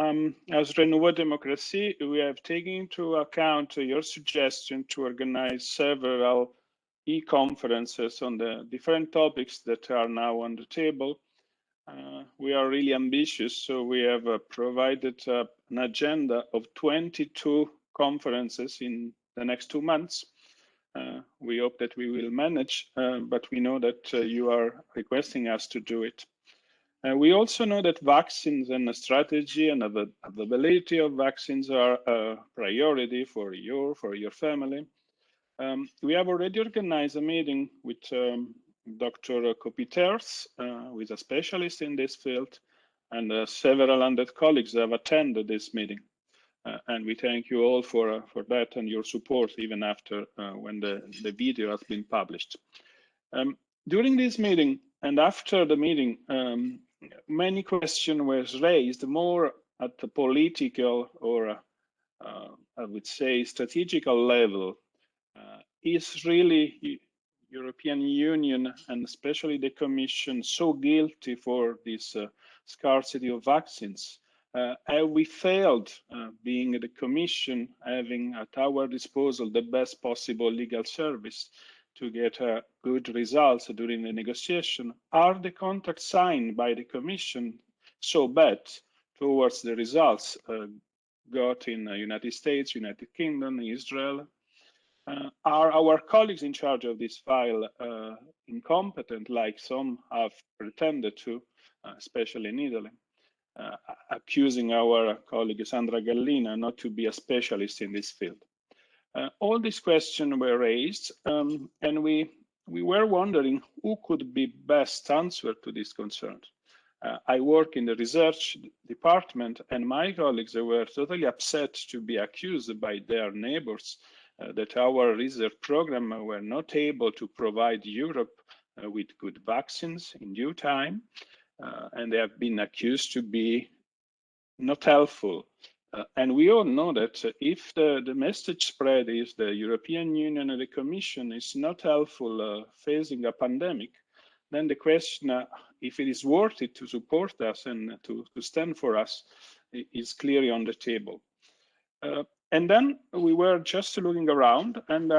As Renouveau Démocratie, we have taken into account your suggestion to organize several e-conferences on the different topics that are now on the table. We are really ambitious, so we have provided an agenda of 22 conferences in the next 2 months. We hope that we will manage, but we know that you are requesting us to do it. We also know that vaccines and strategy and availability of vaccines are a priority for your family. We have already organized a meeting with Dr. Kopiters, who is a specialist in this field, and several hundred colleagues have attended this meeting. And we thank you all for that and your support, even after when the video has been published. During this meeting and after the meeting, many questions were raised more at the political or I would say strategical level. Is really European Union and especially the Commission so guilty for this scarcity of vaccines? Have we failed, being the Commission, having at our disposal the best possible legal service to get good results during the negotiation? Are the contracts signed by the Commission so bad towards the results got in the United States, United Kingdom, Israel? Are our colleagues in charge of this file incompetent, like some have pretended to, especially in Italy, accusing our colleague Sandra Gallina not to be a specialist in this field? All these questions were raised, and we were wondering who could be best answer to these concerns. I work in the research department, and my colleagues were totally upset to be accused by their neighbors that our research program were not able to provide Europe with good vaccines in due time, and they have been accused to be not helpful. And we all know that if the message spread is the European Union and the Commission is not helpful facing a pandemic, then the question if it is worth it to support us and to stand for us is clearly on the table. And then we were just looking around, and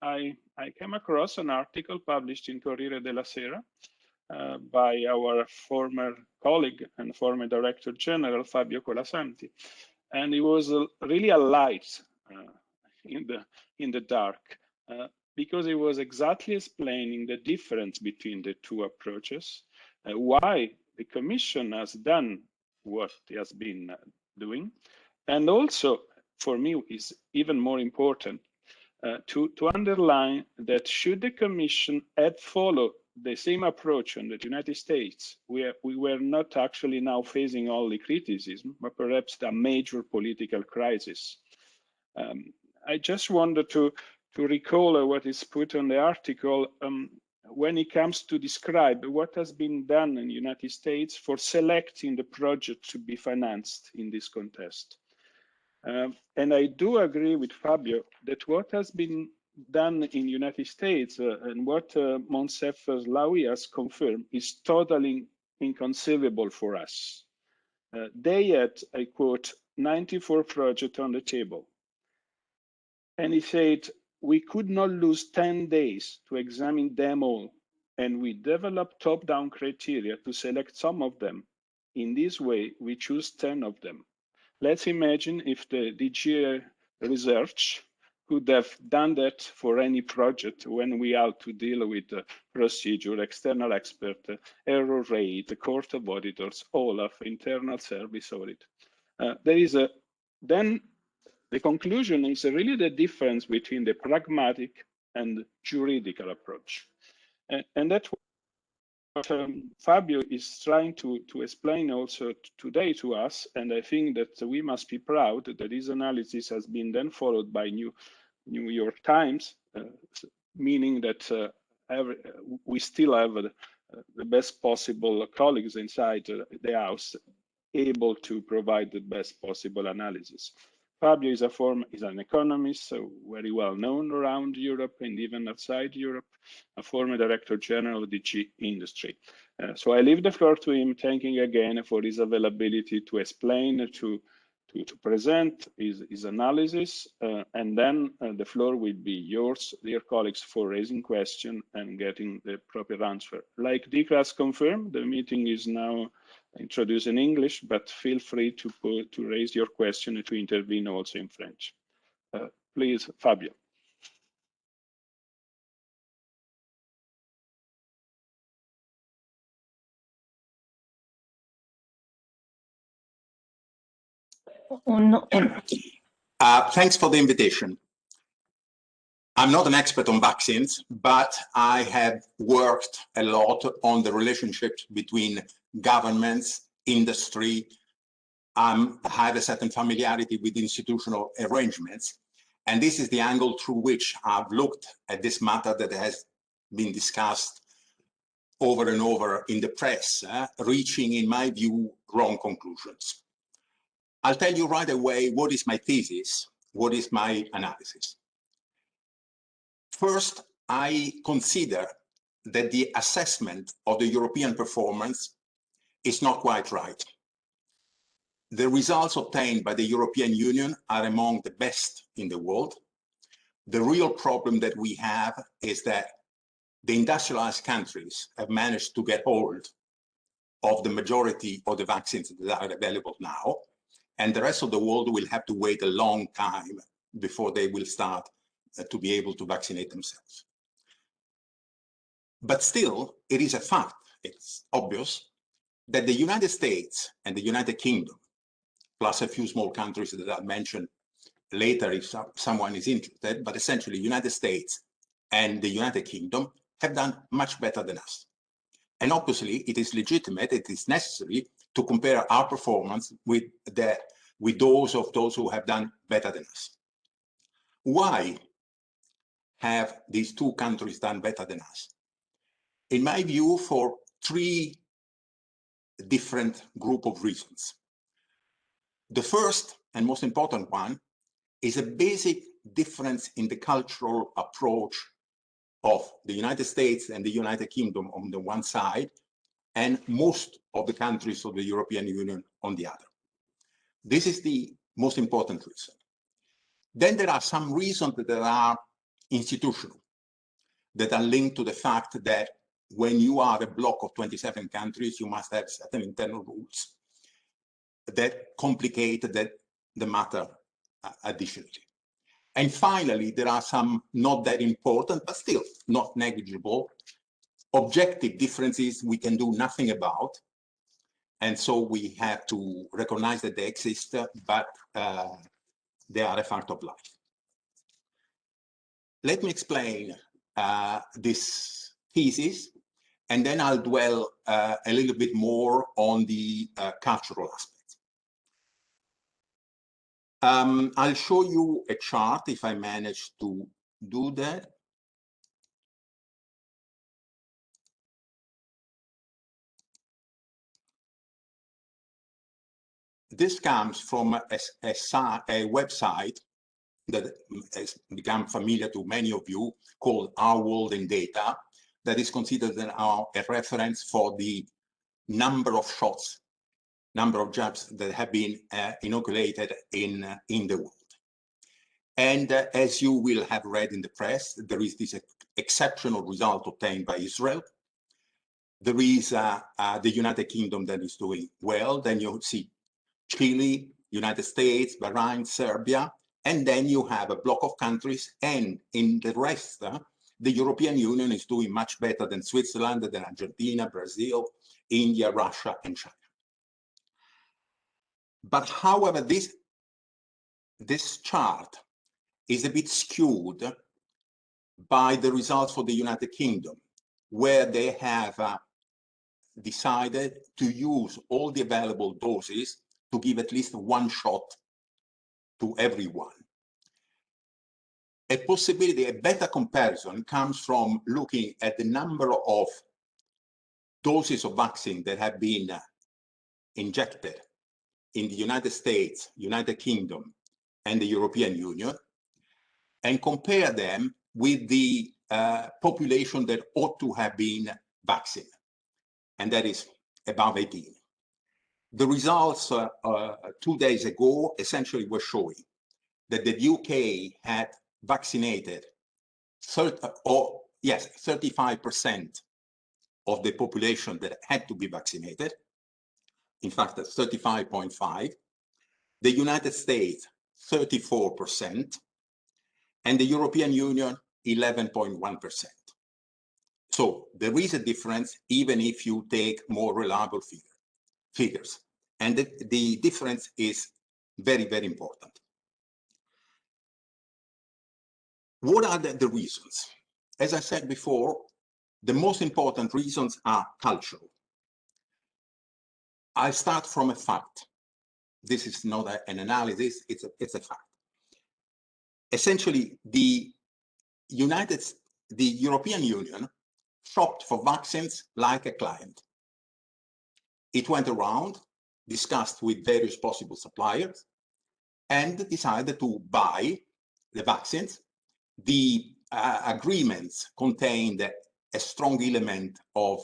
I came across an article published in Corriere della Sera by our former colleague and former Director General, Fabio COLASANTI. And it was really a light in the dark, because it was exactly explaining the difference between the two approaches, why the Commission has done what it has been doing, and also, for me, is even more important to underline that should the Commission had followed the same approach in the United States, we were not actually now facing only criticism, but perhaps a major political crisis. I just wanted to recall what is put on the article when it comes to describe what has been done in the United States for selecting the project to be financed in this contest. And I do agree with Fabio that what has been done in the United States and what Monsef's Lawi has confirmed is totally inconceivable for us. They had, I quote, 94 projects on the table. And he said, we could not lose 10 days to examine them all, and we developed top-down criteria to select some of them. In this way, we choose 10 of them. Let's imagine if the DG Research could have done that for any project when we have to deal with procedure, external expert, error rate, the Court of Auditors, OLAF, internal service audit. Then the conclusion is really the difference between the pragmatic and juridical approach. And that's what Fabio is trying to explain also today to us, and I think that we must be proud that this analysis has been then followed by New York Times, meaning that we still have the best possible colleagues inside the House able to provide the best possible analysis. Fabio is an economist, so very well known around Europe and even outside Europe, a former Director General of DG Industry. So I leave the floor to him, thanking again for his availability to explain, to present his analysis, and then the floor will be yours, dear colleagues, for raising questions and getting the proper answer. Like Dick has confirmed, the meeting is now introduced in English, but feel free to raise your question and to intervene also in French. Please, Fabio. Thanks for the invitation. I'm not an expert on vaccines, but I have worked a lot on the relationships between governments, industry. I have a certain familiarity with institutional arrangements. And this is the angle through which I've looked at this matter that has been discussed over and over in the press, reaching, in my view, wrong conclusions. I'll tell you right away what is my thesis, what is my analysis. First, I consider that the assessment of the European performance is not quite right. The results obtained by the European Union are among the best in the world. The real problem that we have is that the industrialized countries have managed to get hold of the majority of the vaccines that are available now, and the rest of the world will have to wait a long time before they will start to be able to vaccinate themselves. But still, it is a fact, it's obvious, that the United States and the United Kingdom, plus a few small countries that I'll mention later if someone is interested, but essentially United States and the United Kingdom have done much better than us. And obviously, it is legitimate, it is necessary to compare our performance with those of those who have done better than us. Why have these two countries done better than us? In my view, for three different group of reasons. The first and most important one is a basic difference in the cultural approach of the United States and the United Kingdom on the one side, and most of the countries of the European Union on the other. This is the most important reason. Then there are some reasons that are institutional, that are linked to the fact that when you are a bloc of 27 countries, you must have certain internal rules that complicate the matter additionally. And finally, there are some not that important, but still not negligible, objective differences we can do nothing about. And so we have to recognize that they exist, but they are a fact of life. Let me explain this thesis, and then I'll dwell a little bit more on the cultural aspects. I'll show you a chart if I manage to do that. This comes from a website that has become familiar to many of you, called Our World in Data, that is considered a reference for the number of shots, number of jabs that have been inoculated in the world. And as you will have read in the press, there is this exceptional result obtained by Israel. There is the United Kingdom that is doing well. Then you see Chile, United States, Bahrain, Serbia, and then you have a block of countries, and in the rest, the European Union is doing much better than Switzerland, than Argentina, Brazil, India, Russia, and China. But however, this chart is a bit skewed by the results for the United Kingdom, where they have decided to use all the available doses to give at least one shot to everyone. A possibility, a better comparison comes from looking at the number of doses of vaccine that have been injected in the United States, United Kingdom, and the European Union and compare them with the population that ought to have been vaccinated, and that is above 18. The results 2 days ago essentially were showing that the UK had vaccinated 35% of the population that had to be vaccinated. In fact, 35.5. The United States, 34%, and the European Union, 11.1%. So there is a difference, even if you take more reliable figures. And the difference is very, very important. What are the reasons? As I said before, the most important reasons are cultural. I start from a fact. This is not an analysis, it's a fact. Essentially, the European Union shopped for vaccines like a client. It went around, discussed with various possible suppliers, and decided to buy the vaccines. The agreements contained a strong element of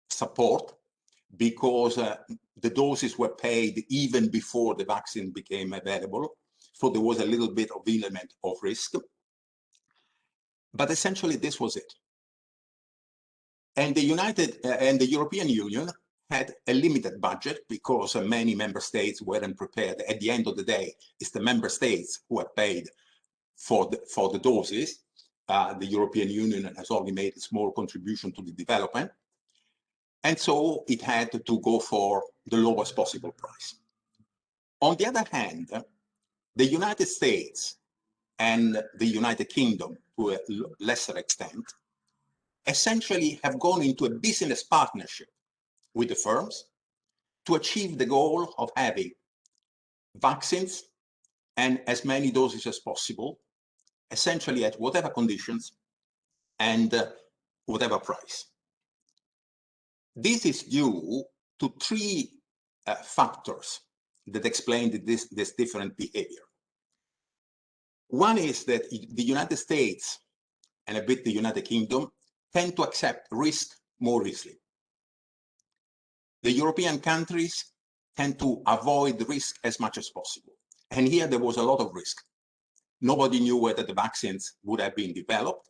support because the doses were paid even before the vaccine became available. So there was a little bit of element of risk. But essentially, this was it. And the European Union had a limited budget because many member states weren't prepared. At the end of the day, it's the member states who have paid for the doses. The European Union has only made a small contribution to the development. And so it had to go for the lowest possible price. On the other hand, the United States and the United Kingdom, to a lesser extent, essentially have gone into a business partnership with the firms to achieve the goal of having vaccines and as many doses as possible, essentially at whatever conditions and whatever price. This is due to three factors that explain this different behavior. One is that the United States and a bit the United Kingdom tend to accept risk more easily. The European countries tend to avoid risk as much as possible. And here there was a lot of risk. Nobody knew whether the vaccines would have been developed.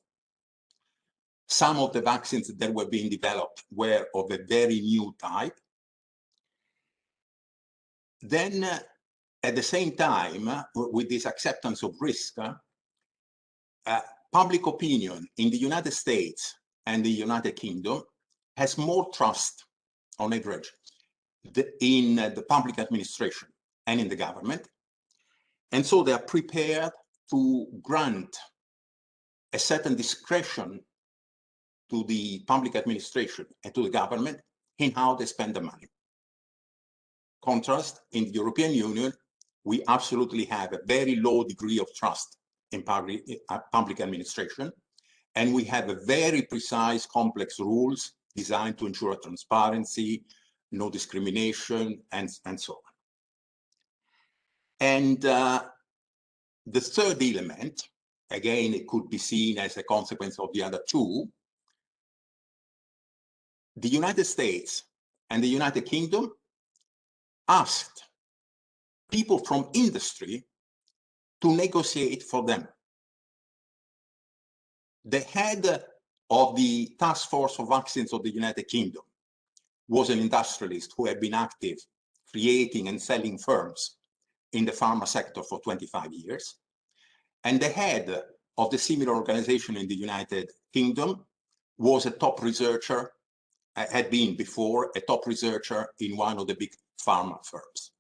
Some of the vaccines that were being developed were of a very new type. Then, at the same time, with this acceptance of risk, public opinion in the United States and the United Kingdom has more trust, on average, in the public administration and in the government. And so they are prepared to grant a certain discretion to the public administration and to the government in how they spend the money. Contrast, in the European Union, we absolutely have a very low degree of trust in public administration, and we have a very precise, complex rules designed to ensure transparency, no discrimination, and so on. And the third element, again, it could be seen as a consequence of the other two. The United States and the United Kingdom asked people from industry to negotiate for them. The head of the task force for vaccines of the United Kingdom was an industrialist who had been active creating and selling firms in the pharma sector for 25 years. And the head of the similar organization in the United Kingdom was a top researcher, had been before a top researcher in one of the big pharma firms.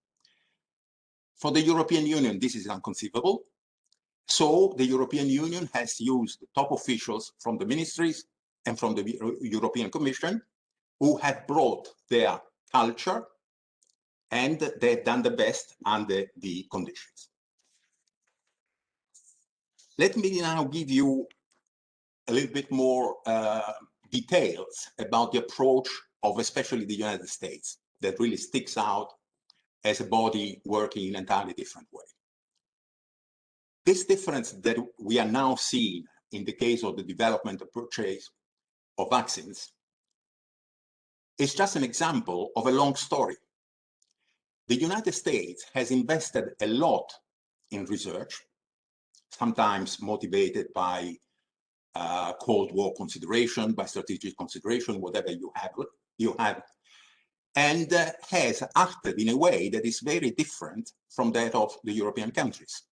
For the European Union, this is inconceivable. So the European Union has used top officials from the ministries and from the European Commission who have brought their culture, and they've done the best under the conditions. Let me now give you a little bit more details about the approach of especially the United States that really sticks out as a body working in an entirely different way. This difference that we are now seeing in the case of the development and purchase of vaccines is just an example of a long story. The United States has invested a lot in research, sometimes motivated by Cold War consideration, by strategic consideration, whatever you have, and has acted in a way that is very different from that of the European countries.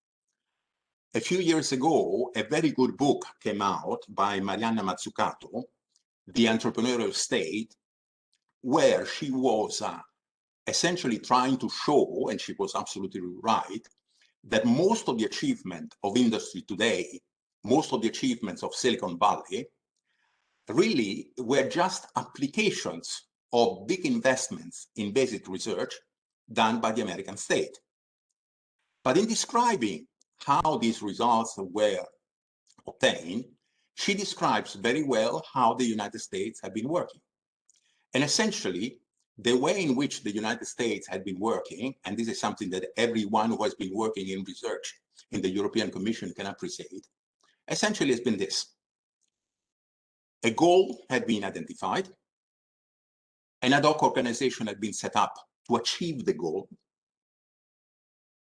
A few years ago, a very good book came out by Marianna Mazzucato, The Entrepreneurial State, where she was essentially trying to show, and she was absolutely right, that most of the achievement of industry today, most of the achievements of Silicon Valley, really were just applications of big investments in basic research done by the American state. But in describing how these results were obtained, she describes very well how the United States have been working. And essentially, the way in which the United States had been working, and this is something that everyone who has been working in research in the European Commission can appreciate, essentially has been this. A goal had been identified, an ad hoc organization had been set up to achieve the goal,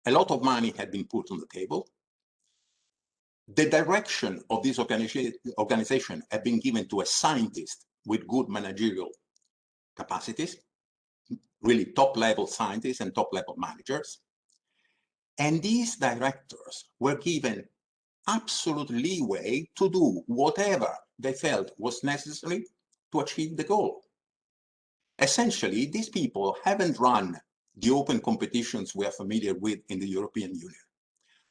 a lot of money had been put on the table, the direction of this organization had been given to a scientist with good managerial capacities, really top-level scientists and top-level managers. And these directors were given absolute leeway to do whatever they felt was necessary to achieve the goal. Essentially, these people haven't run the open competitions we are familiar with in the European Union.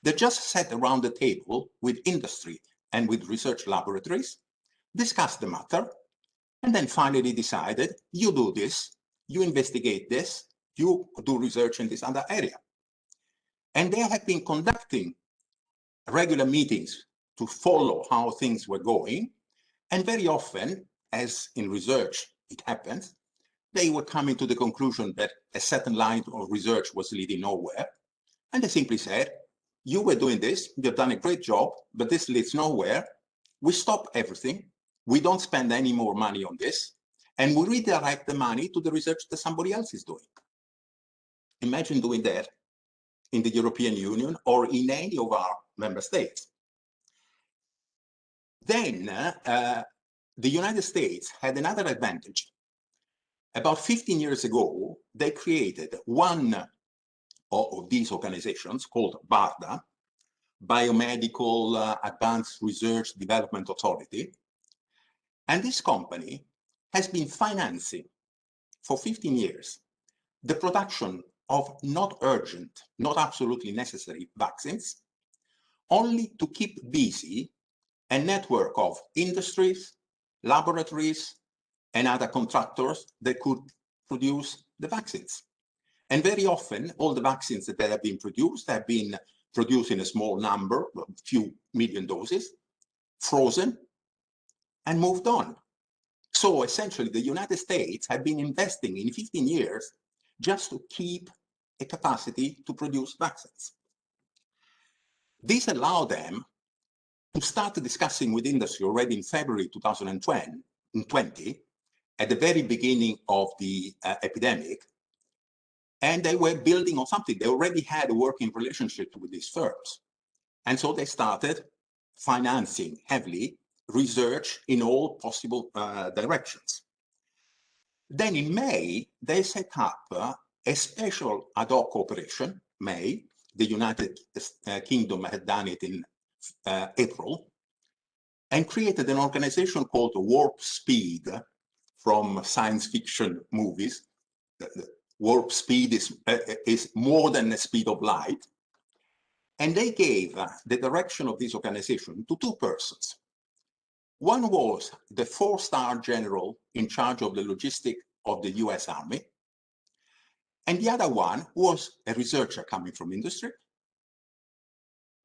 They just sat around the table with industry and with research laboratories, discussed the matter, and then finally decided, you do this, you investigate this, you do research in this other area. And they have been conducting regular meetings to follow how things were going. And very often, as in research it happens, they were coming to the conclusion that a certain line of research was leading nowhere. And they simply said, you were doing this, you've done a great job, but this leads nowhere. We stop everything. We don't spend any more money on this. And we redirect the money to the research that somebody else is doing. Imagine doing that in the European Union or in any of our member states. Then the United States had another advantage. About 15 years ago, they created one of these organizations called BARDA, Biomedical Advanced Research Development Authority. And this company has been financing for 15 years the production of not urgent, not absolutely necessary vaccines, only to keep busy a network of industries, laboratories, and other contractors that could produce the vaccines. And very often, all the vaccines that have been produced in a small number, a few million doses, frozen, and moved on. So essentially, the United States have been investing in 15 years just to keep a capacity to produce vaccines. This allowed them to start discussing with industry already in February 2020, at the very beginning of the epidemic, and they were building on something. They already had a working relationship with these firms. And so they started financing heavily research in all possible directions. Then in May, they set up a special ad hoc operation, May. The United Kingdom had done it in April, and created an organization called Warp Speed from science fiction movies. Warp speed is more than the speed of light. And they gave the direction of this organization to two persons. One was the 4-star general in charge of the logistics of the US Army. And the other one was a researcher coming from industry,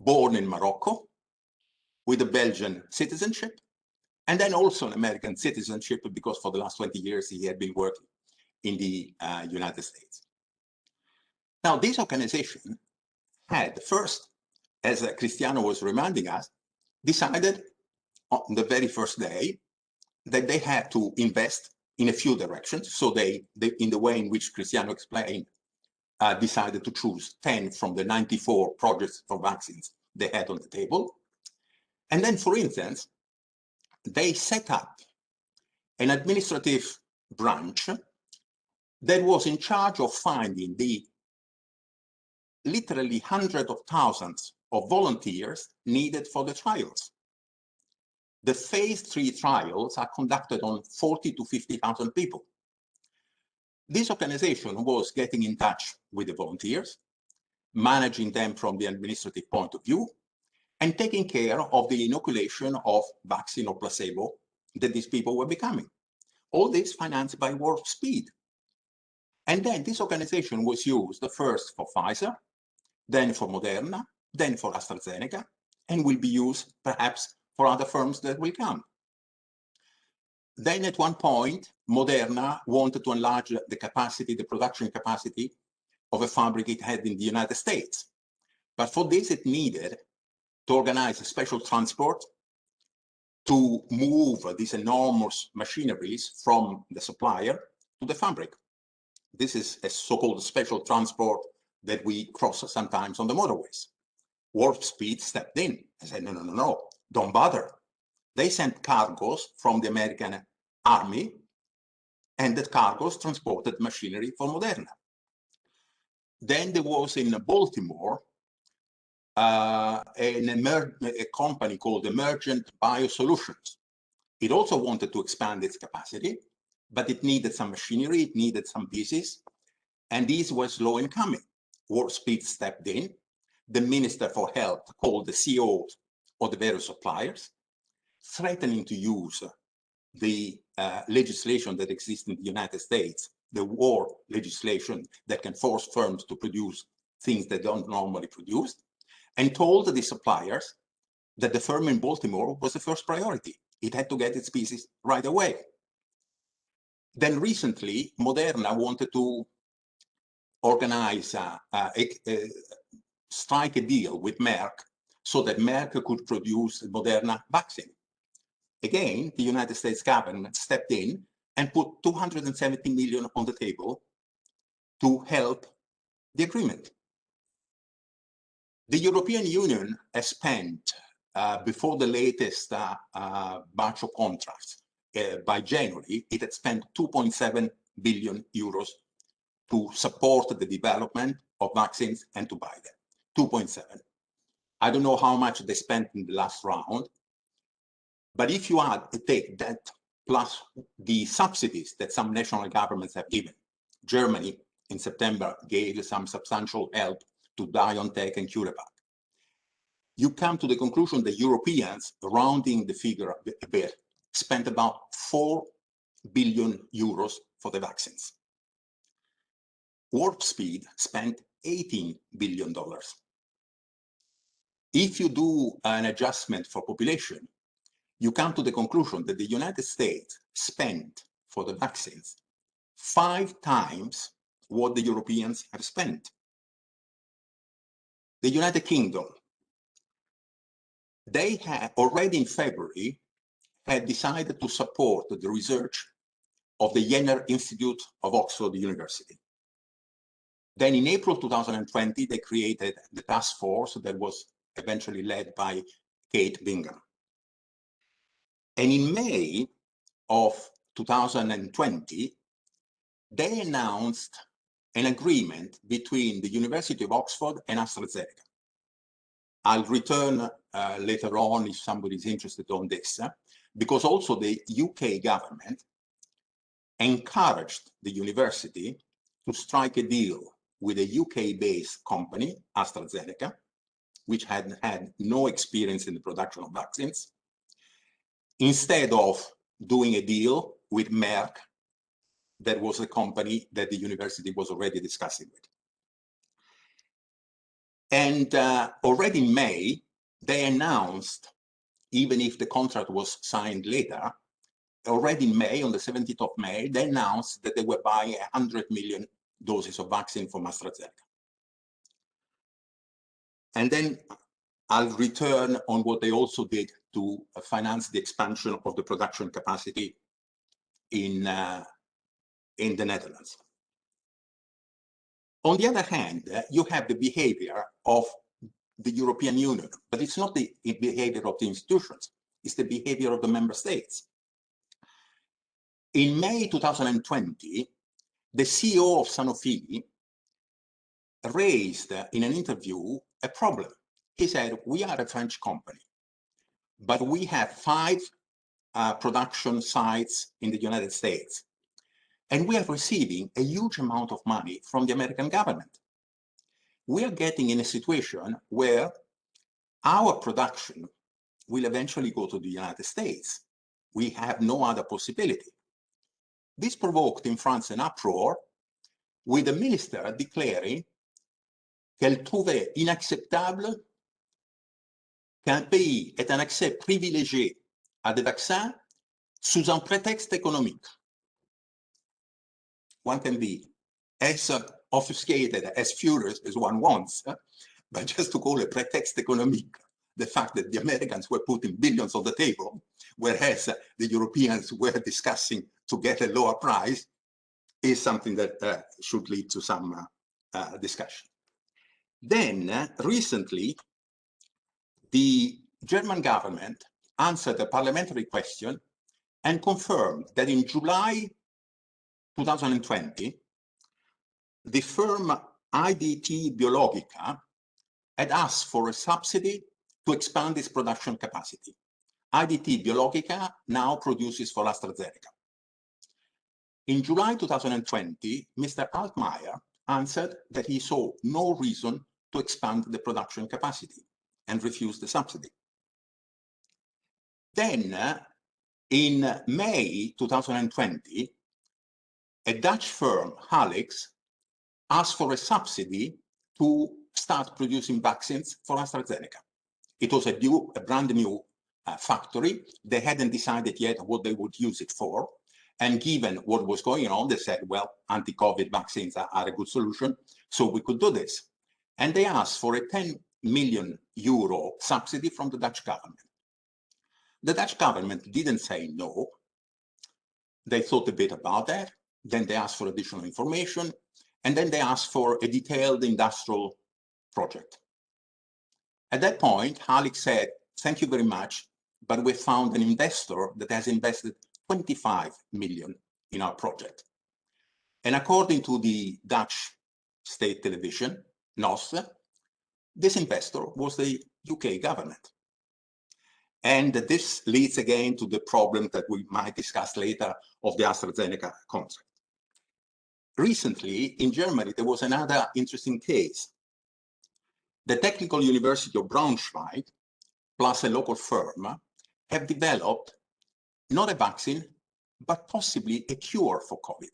born in Morocco, with a Belgian citizenship, and then also an American citizenship, because for the last 20 years he had been working in the United States. Now, this organization had first as Cristiano was reminding us, decided on the very first day that they had to invest in a few directions. So they in the way in which Cristiano explained, decided to choose 10 from the 94 projects for vaccines they had on the table. And then, for instance, they set up an administrative branch that was in charge of finding the literally hundreds of thousands of volunteers needed for the trials. The phase 3 trials are conducted on 40 to 50,000 people. This organization was getting in touch with the volunteers, managing them from the administrative point of view, and taking care of the inoculation of vaccine or placebo that these people were becoming. All this financed by Warp Speed. And then this organization was used first for Pfizer, then for Moderna, then for AstraZeneca, and will be used perhaps for other firms that will come. Then at one point, Moderna wanted to enlarge the capacity, the production capacity of a fabric it had in the United States. But for this, it needed to organize a special transport to move these enormous machineries from the supplier to the fabric. This is a so-called special transport that we cross sometimes on the motorways. Warp Speed stepped in and said, no, don't bother. They sent cargoes from the American Army, and the cargoes transported machinery for Moderna. Then there was in Baltimore a company called Emergent Biosolutions. It also wanted to expand its capacity, but it needed some machinery, it needed some pieces, and this was slow in coming. Warp Speed stepped in. The Minister for Health called the CEOs of the various suppliers, threatening to use the legislation that exists in the United States, the war legislation that can force firms to produce things they don't normally produce, and told the suppliers that the firm in Baltimore was the first priority. It had to get its pieces right away. Then recently, Moderna wanted to organize strike a deal with Merck so that Merck could produce the Moderna vaccine. Again, the United States government stepped in and put 270 million on the table to help the agreement. The European Union has spent, before the latest batch of contracts, by January, it had spent 2.7 billion euros to support the development of vaccines and to buy them. 2.7. I don't know how much they spent in the last round, but if you take that plus the subsidies that some national governments have given, Germany in September gave some substantial help to BioNTech and CureVac, you come to the conclusion that Europeans, rounding the figure a bit, spent about 4 billion euros for the vaccines. Warp Speed spent $18 billion. If you do an adjustment for population, you come to the conclusion that the United States spent for the vaccines 5 times what the Europeans have spent. The United Kingdom, they had already in February had decided to support the research of the Jenner Institute of Oxford University. Then in April 2020, they created the task force that was eventually led by Kate Bingham. And in May of 2020, they announced an agreement between the University of Oxford and AstraZeneca. I'll return later on if somebody's interested on this, because also the UK government encouraged the university to strike a deal with a UK-based company, AstraZeneca, which had had no experience in the production of vaccines, instead of doing a deal with Merck, that was a company that the university was already discussing with. And already in May, they announced, even if the contract was signed later, already in May, on the 17th of May, they announced that they were buying 100 million doses of vaccine from AstraZeneca. And then I'll return on what they also did to finance the expansion of the production capacity in the Netherlands. On the other hand, you have the behavior of the European Union, but it's not the behavior of the institutions, it's the behavior of the member states. In May 2020, the CEO of Sanofi raised in an interview a problem. He said, we are a French company, but we have 5 production sites in the United States, and we are receiving a huge amount of money from the American government. We are getting in a situation where our production will eventually go to the United States. We have no other possibility. This provoked in France an uproar, with the minister declaring qu'elle trouvait inacceptable qu'un pays ait un accès privilégié à des vaccins sous un prétexte économique. One can be as obfuscated, as furious as one wants, but just to call a prétexte économique the fact that the Americans were putting billions on the table, whereas the Europeans were discussing to get a lower price, is something that should lead to some discussion. Then, recently, the German government answered a parliamentary question and confirmed that in July 2020, the firm IDT Biologica had asked for a subsidy to expand its production capacity. IDT Biologica now produces for AstraZeneca. In July 2020, Mr. Altmaier answered that he saw no reason to expand the production capacity and refused the subsidy. Then, in May 2020, a Dutch firm, Halix, asked for a subsidy to start producing vaccines for AstraZeneca. It was a brand new factory. They hadn't decided yet what they would use it for. And given what was going on, they said, well, anti-COVID vaccines are a good solution, so we could do this. And they asked for a 10 million euro subsidy from the Dutch government. The Dutch government didn't say no. They thought a bit about that. Then they asked for additional information. And then they asked for a detailed industrial project. At that point, Halix said, thank you very much, but we found an investor that has invested 25 million in our project. And according to the Dutch state television, NOS, this investor was the UK government. And this leads again to the problem that we might discuss later of the AstraZeneca contract. Recently, in Germany, there was another interesting case. The Technical University of Braunschweig, plus a local firm, have developed not a vaccine, but possibly a cure for COVID.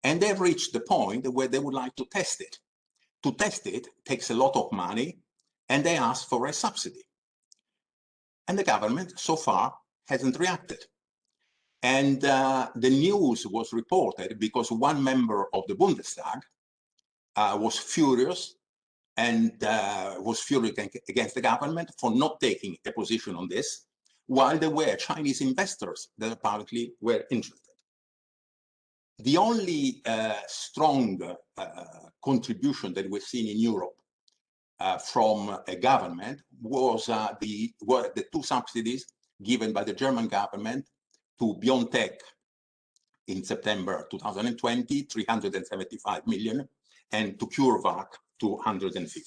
And they've reached the point where they would like to test it. To test it takes a lot of money, and they ask for a subsidy. And the government, so far, hasn't reacted. And the news was reported because one member of the Bundestag was furious and was furious against the government for not taking a position on this, while there were Chinese investors that apparently were interested. The only strong contribution that we've seen in Europe from a government was were the 2 subsidies given by the German government to BioNTech in September 2020, 375 million, and to CureVac, 250.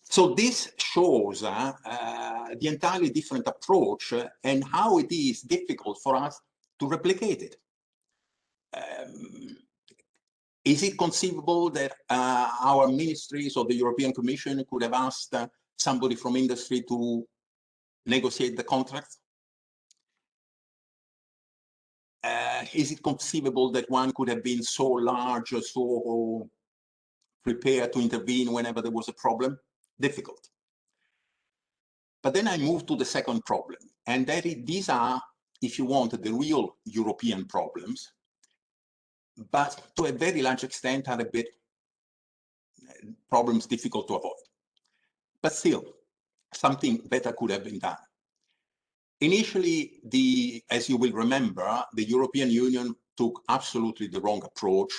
So this shows the entirely different approach and how it is difficult for us to replicate it. Is it conceivable that our ministries or the European Commission could have asked somebody from industry to negotiate the contract? Is it conceivable that one could have been so large or so prepared to intervene whenever there was a problem? Difficult. But then I move to the second problem, and that is, these are, if you want, the real European problems, but to a very large extent are a bit problems difficult to avoid. But still, something better could have been done. Initially, as you will remember, the European Union took absolutely the wrong approach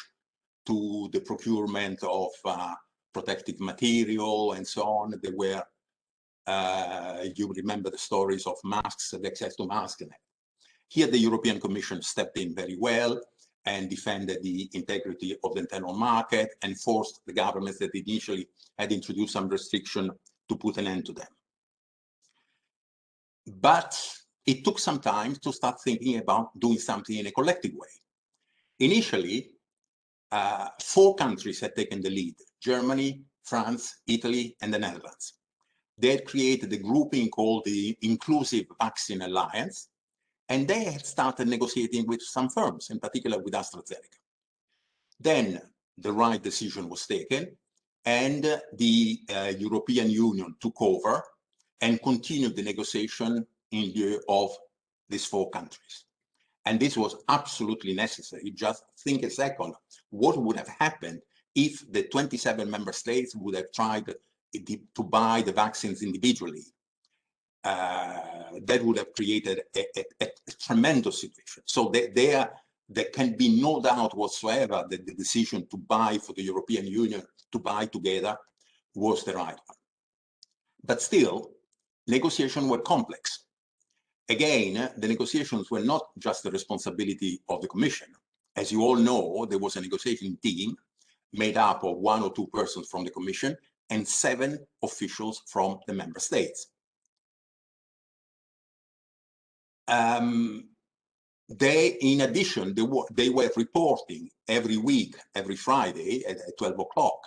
to the procurement of protective material and so on. There were, you remember the stories of masks, the access to masks. Here, the European Commission stepped in very well and defended the integrity of the internal market and forced the governments that initially had introduced some restriction to put an end to them. But it took some time to start thinking about doing something in a collective way. Initially, 4 countries had taken the lead: Germany, France, Italy, and the Netherlands. They had created a grouping called the Inclusive Vaccine Alliance, and they had started negotiating with some firms, in particular with AstraZeneca. Then the right decision was taken, and the European Union took over and continued the negotiation in view of these 4 countries. And this was absolutely necessary. Just think a second, what would have happened if the 27 member states would have tried to buy the vaccines individually? That would have created a tremendous situation. So there can be no doubt whatsoever that the decision to buy for the European Union, to buy together, was the right one. But still, negotiations were complex. Again, the negotiations were not just the responsibility of the Commission. As you all know, there was a negotiating team made up of 1 or 2 persons from the Commission and 7 officials from the member states. In addition, they were reporting every week, every Friday at 12 o'clock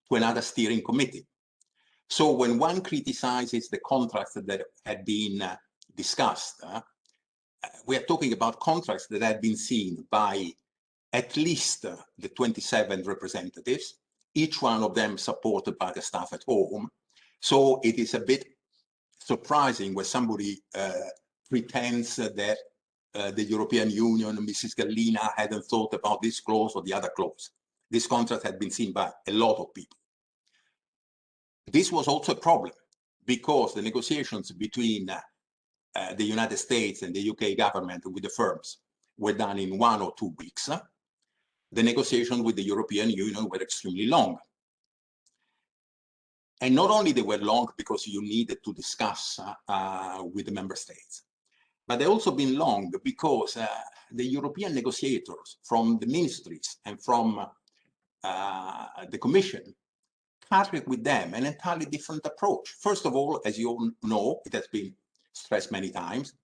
to another steering committee. So when one criticizes the contracts that had been discussed, we are talking about contracts that had been seen by at least the 27 representatives, each one of them supported by the staff at home. So it is a bit surprising when somebody pretends that the European Union, Mrs. Gallina, hadn't thought about this clause or the other clause. This contract had been seen by a lot of people. This was also a problem because the negotiations between the United States and the UK government with the firms were done in 1 or 2 weeks. The negotiations with the European Union were extremely long. And not only they were long because you needed to discuss with the member states, but they also been long because the European negotiators from the ministries and from the Commission carried with them an entirely different approach. First of all, as you all know, it has been stressed many times,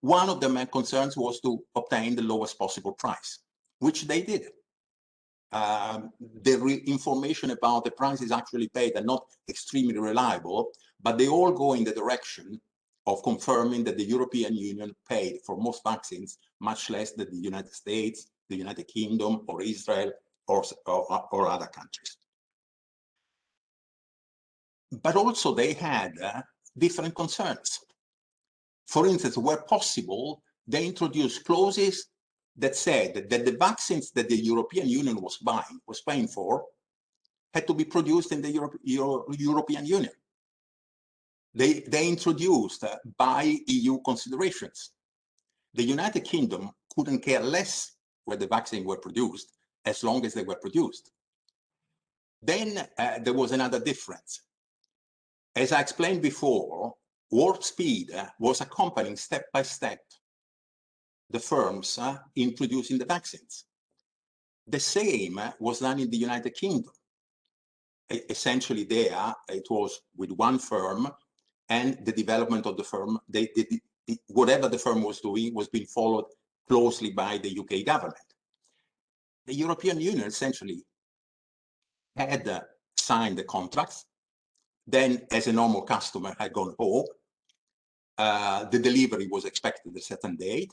one of the main concerns was to obtain the lowest possible price, which they did. The information about the prices actually paid are not extremely reliable, but they all go in the direction of confirming that the European Union paid for most vaccines much less than the United States, the United Kingdom, or Israel, or other countries. But also they had different concerns. For instance, where possible, they introduced clauses that said that the vaccines that the European Union was paying for, had to be produced in the European Union. They introduced by EU considerations. The United Kingdom couldn't care less where the vaccines were produced, as long as they were produced. Then there was another difference. As I explained before, Warp Speed was accompanying step by step the firms in producing the vaccines. The same was done in the United Kingdom. Essentially there, it was with one firm, and the development of the firm, whatever the firm was doing was being followed closely by the UK government. The European Union essentially had signed the contracts, then as a normal customer had gone home, the delivery was expected a certain date,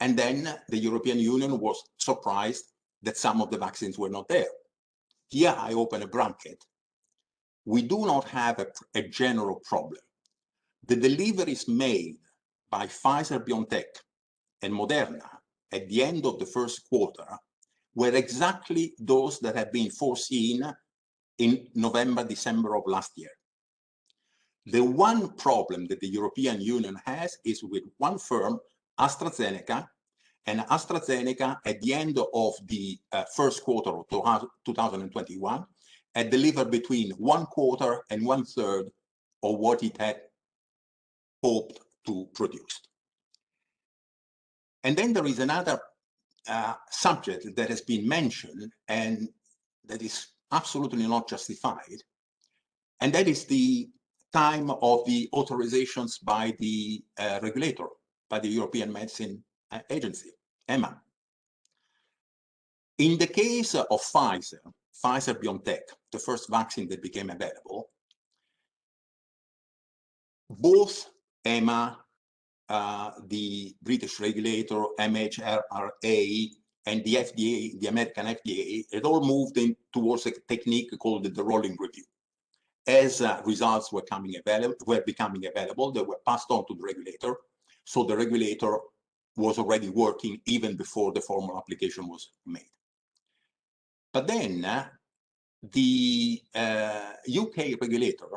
and then the European Union was surprised that some of the vaccines were not there. Here I open a bracket. We do not have a general problem. The deliveries made by Pfizer, BioNTech, and Moderna at the end of the first quarter were exactly those that had been foreseen in November, December of last year. The one problem that the European Union has is with one firm, AstraZeneca, and AstraZeneca at the end of the first quarter of 2021 had delivered between 1/4 and 1/3 of what it had hoped to produce. And then there is another subject that has been mentioned and that is absolutely not justified, and that is the time of the authorizations by the regulator, by the European Medicine Agency, EMA. In the case of Pfizer-BioNTech, the first vaccine that became available, both EMA, the British regulator, MHRA, and the FDA, the American FDA, it all moved in towards a technique called the rolling review. As results were becoming available, they were passed on to the regulator. So the regulator was already working even before the formal application was made. But then the UK regulator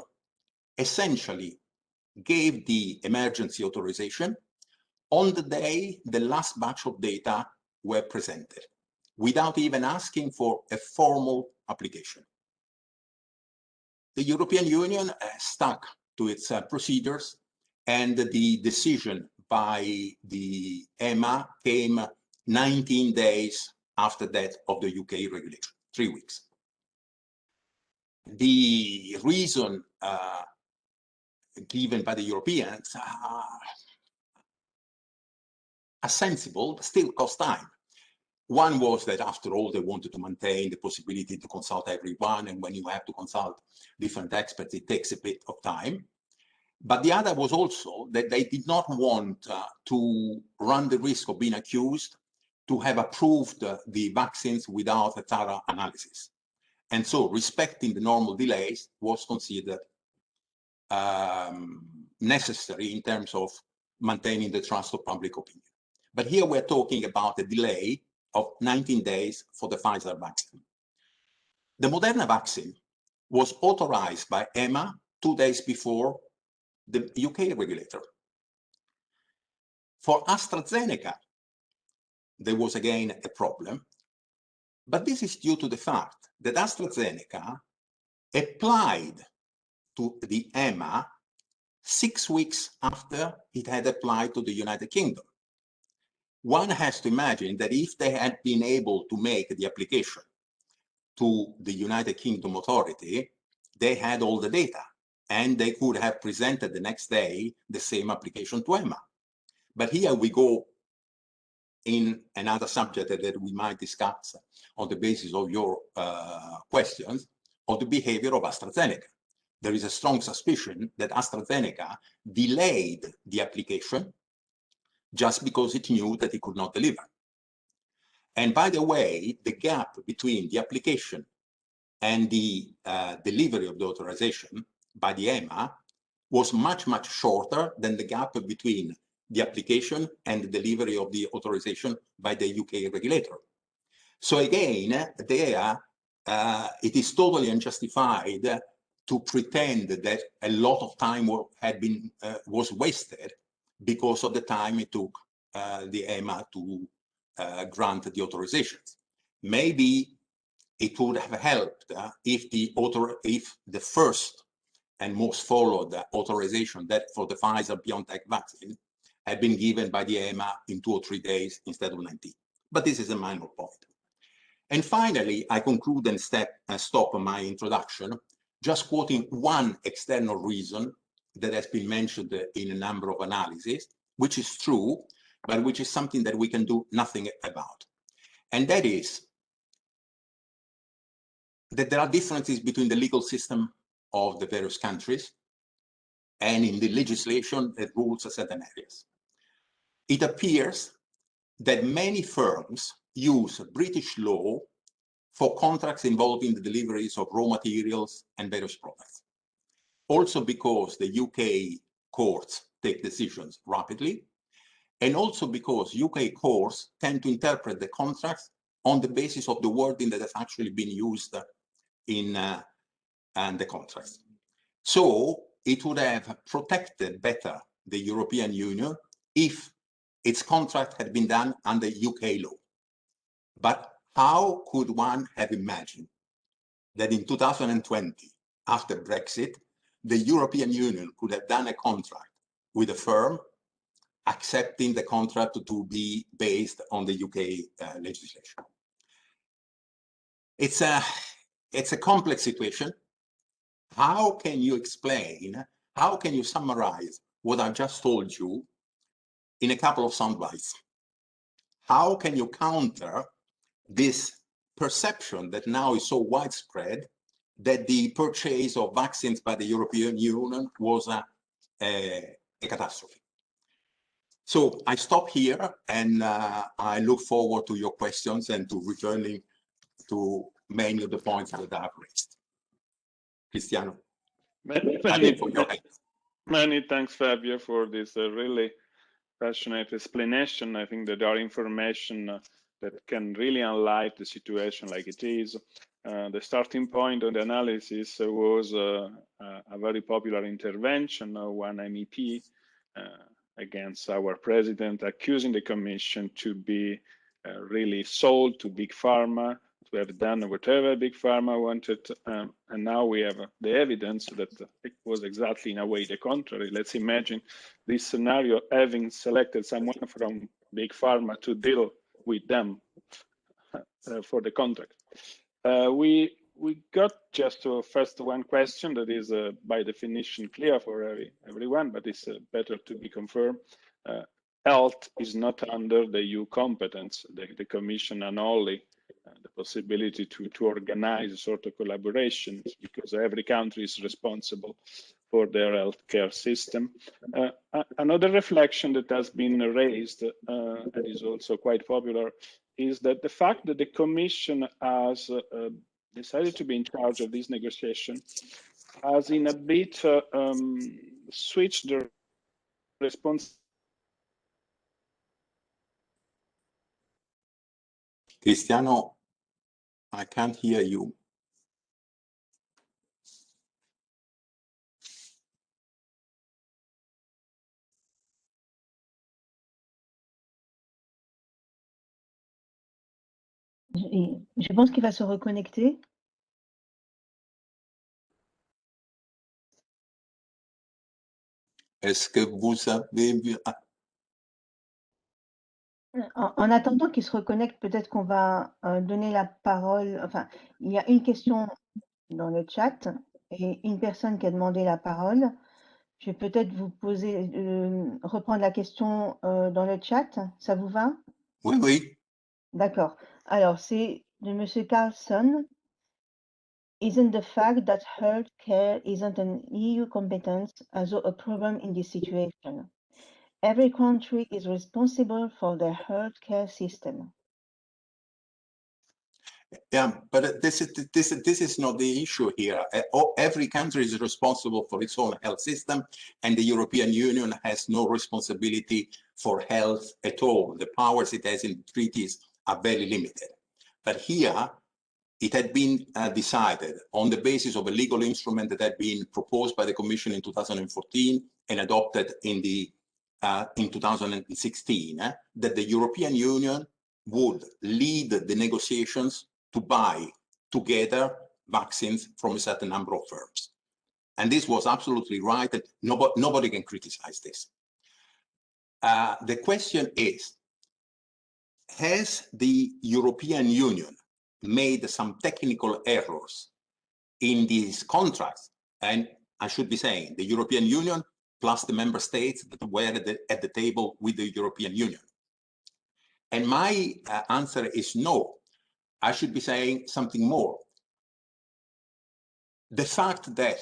essentially gave the emergency authorization on the day the last batch of data were presented, without even asking for a formal application. The European Union stuck to its procedures, and the decision by the EMA came 19 days after that of the UK regulation, 3 weeks. The reason given by the Europeans are sensible, but still cost time. One was that after all, they wanted to maintain the possibility to consult everyone, and when you have to consult different experts, it takes a bit of time. But the other was also that they did not want to run the risk of being accused to have approved the vaccines without a thorough analysis. And so respecting the normal delays was considered necessary in terms of maintaining the trust of public opinion. But here we're talking about a delay of 19 days for the Pfizer vaccine. The Moderna vaccine was authorized by EMA 2 days before the UK regulator. For AstraZeneca, there was again a problem, but this is due to the fact that AstraZeneca applied to the EMA 6 weeks after it had applied to the United Kingdom. One has to imagine that if they had been able to make the application to the United Kingdom authority, they had all the data and they could have presented the next day the same application to EMA. But here we go in another subject that we might discuss on the basis of your questions, of the behavior of AstraZeneca. There is a strong suspicion that AstraZeneca delayed the application just because it knew that it could not deliver. And by the way, the gap between the application and the delivery of the authorization by the EMA was much, much shorter than the gap between the application and the delivery of the authorization by the UK regulator. So again, there, it is totally unjustified to pretend that a lot of time was wasted because of the time it took the EMA to grant the authorizations. Maybe it would have helped if the first and most followed authorization that for the Pfizer-BioNTech vaccine had been given by the EMA in 2 or 3 days instead of 19. But this is a minor point. And finally, I conclude and stop my introduction, just quoting one external reason that has been mentioned in a number of analyses, which is true, but which is something that we can do nothing about. And that is that there are differences between the legal system of the various countries and in the legislation that rules certain areas. It appears that many firms use British law for contracts involving the deliveries of raw materials and various products. Also because the UK courts take decisions rapidly, and also because UK courts tend to interpret the contracts on the basis of the wording that has actually been used in and the contracts. So it would have protected better the European Union if its contract had been done under UK law. But how could one have imagined that in 2020, after Brexit, the European Union could have done a contract with a firm accepting the contract to be based on the UK legislation? It's a complex situation. How can you explain, how can you summarize what I've just told you in a couple of sound bites? How can you counter this perception that now is so widespread that the purchase of vaccines by the European Union was a catastrophe? So I stop here, and I look forward to your questions and to returning to many of the points that I've raised. Cristiano, many thanks, Fabio, for this really passionate explanation. I think that there are information that can really enlighten the situation like it is. The starting point of the analysis was a very popular intervention of one MEP against our president, accusing the Commission to be really sold to Big Pharma, to have done whatever Big Pharma wanted. And now we have the evidence that it was exactly in a way the contrary. Let's imagine this scenario, having selected someone from Big Pharma to deal with them for the contract. We got just first one question that is by definition clear for everyone, but it's better to be confirmed. Health is not under the EU competence. The Commission and only the possibility to organize a sort of collaboration, because every country is responsible for their healthcare system. Another reflection that has been raised and is also quite popular is that the fact that the Commission has decided to be in charge of this negotiation has in a bit switched the response. Cristiano, I can't hear you. Je pense qu'il va se reconnecter. Est-ce que vous avez vu... En attendant qu'il se reconnecte, peut-être qu'on va donner la parole. Enfin, il y a une question dans le chat et une personne qui a demandé la parole. Je vais peut-être vous poser, reprendre la question dans le chat. Ça vous va? Oui, oui. D'accord. Alors, c'est de M. Carlson. Isn't the fact that health care isn't an EU competence also a problem in this situation? Every country is responsible for their healthcare system. Yeah, but this is not the issue here. Every country is responsible for its own health system, and the European Union has no responsibility for health at all. The powers it has in the treaties are very limited. But here, it had been decided on the basis of a legal instrument that had been proposed by the Commission in 2014 and adopted in 2016, that the European Union would lead the negotiations to buy together vaccines from a certain number of firms. And this was absolutely right, and nobody can criticize this. The question is, has the European Union made some technical errors in these contracts? And I should be saying the European Union plus the member states that were at the table with the European Union. And my answer is no. I should be saying something more. The fact that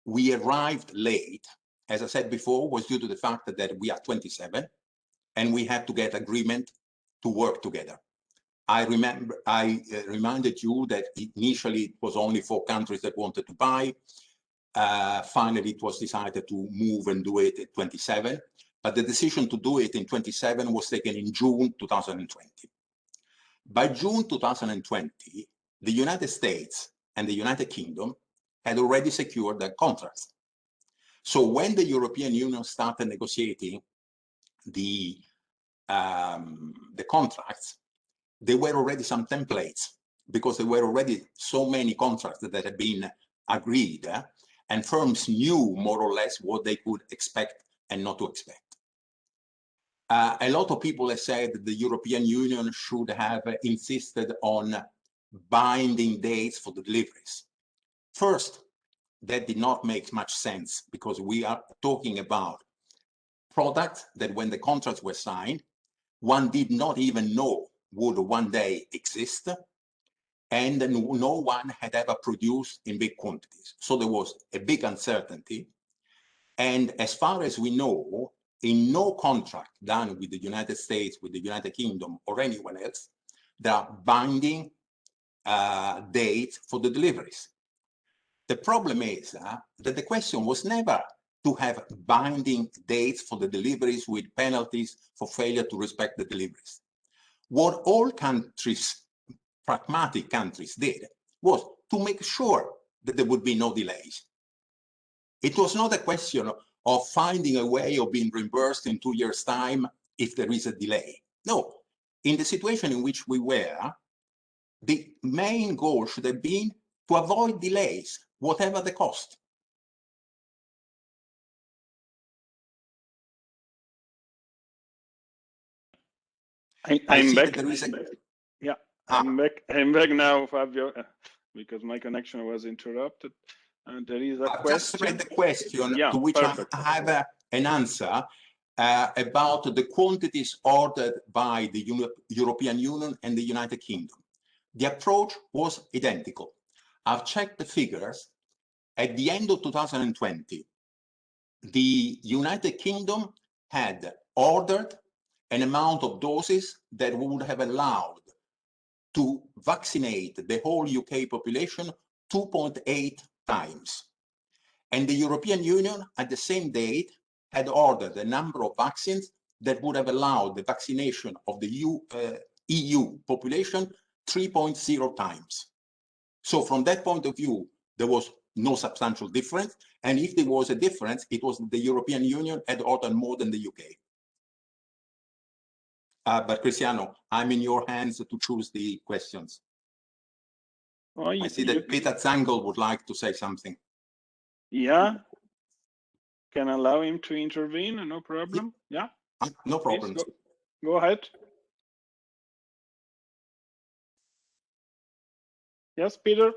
we arrived late, as I said before, was due to the fact that we are 27 and we had to get agreement to work together. I reminded you that initially it was only 4 countries that wanted to buy. Finally, it was decided to move and do it at 27. But the decision to do it in 27 was taken in June 2020. By June 2020, the United States and the United Kingdom had already secured their contracts. So when the European Union started negotiating the contracts, there were already some templates because there were already so many contracts that had been agreed, and firms knew more or less what they could expect and not to expect. A lot of people have said that the European Union should have insisted on binding dates for the deliveries. First, that did not make much sense because we are talking about products that when the contracts were signed, one did not even know would one day exist, and no one had ever produced in big quantities. So there was a big uncertainty. And as far as we know, in no contract done with the United States, with the United Kingdom, or anyone else, there are binding dates for the deliveries. The problem is that the question was never to have binding dates for the deliveries with penalties for failure to respect the deliveries. What all countries, pragmatic countries, did was to make sure that there would be no delays. It was not a question of finding a way of being reimbursed in 2 years' time if there is a delay. No, in the situation in which we were, the main goal should have been to avoid delays, whatever the cost. I'm back. Yeah, I'm back now, Fabio, because my connection was interrupted. And there is a question. Just read the question, to which perfect. I have an answer about the quantities ordered by the European Union and the United Kingdom. The approach was identical. I've checked the figures. At the end of 2020, the United Kingdom had ordered an amount of doses that would have allowed to vaccinate the whole UK population 2.8 times. And the European Union, at the same date, had ordered a number of vaccines that would have allowed the vaccination of the EU population 3.0 times. So from that point of view, there was no substantial difference. And if there was a difference, it was the European Union had ordered more than the UK. But Cristiano, I'm in your hands to choose the questions. Oh, I see that Peter Zangel would like to say something. Yeah, can allow him to intervene, no problem. Yeah, no problem. Go ahead. Yes, Peter.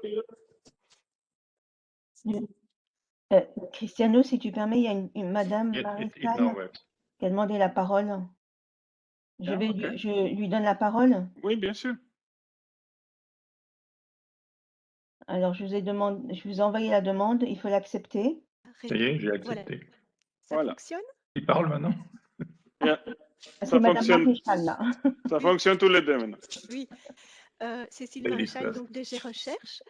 Cristiano, si tu permets, il y a une madame Mariscal qui a demandé la parole. Je lui donne la parole. Oui, bien sûr. Alors, je vous ai envoyé la demande, il faut l'accepter. Ça y est, j'ai accepté. Voilà. Ça fonctionne? Il parle maintenant? C'est madame Maréchal, là. Ça fonctionne tous les deux maintenant. Oui. Cécile Maréchal, donc DG Recherche.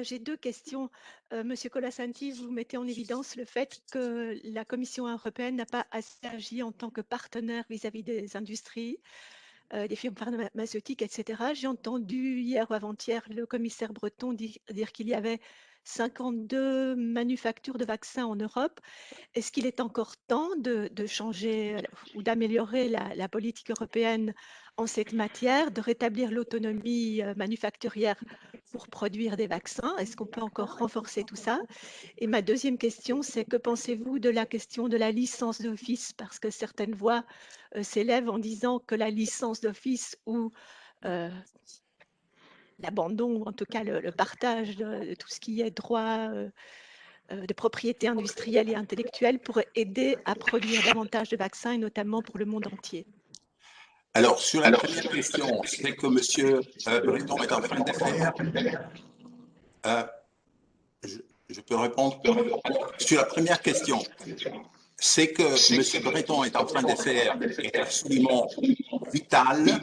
J'ai deux questions. Monsieur Colasanti, vous mettez en évidence le fait que la Commission européenne n'a pas assez agi en tant que partenaire vis-à-vis des industries, des firmes pharmaceutiques, etc. J'ai entendu hier ou avant-hier le commissaire Breton dire qu'il y avait 52 manufactures de vaccins en Europe. Est-ce qu'il est encore temps de changer ou d'améliorer la politique européenne en cette matière, de rétablir l'autonomie manufacturière pour produire des vaccins? Est-ce qu'on peut encore renforcer tout ça? Et ma deuxième question, c'est que pensez-vous de la question de la licence d'office? Parce que certaines voix s'élèvent en disant que la licence d'office ou l'abandon, en tout cas le partage de tout ce qui est droit de propriété industrielle et intellectuelle pourrait aider à produire davantage de vaccins, et notamment pour le monde entier. Alors, sur la première question, c'est que M. Breton est en train de faire. Je peux répondre. Sur la première question, c'est que M. Breton est en train de faire est absolument vital.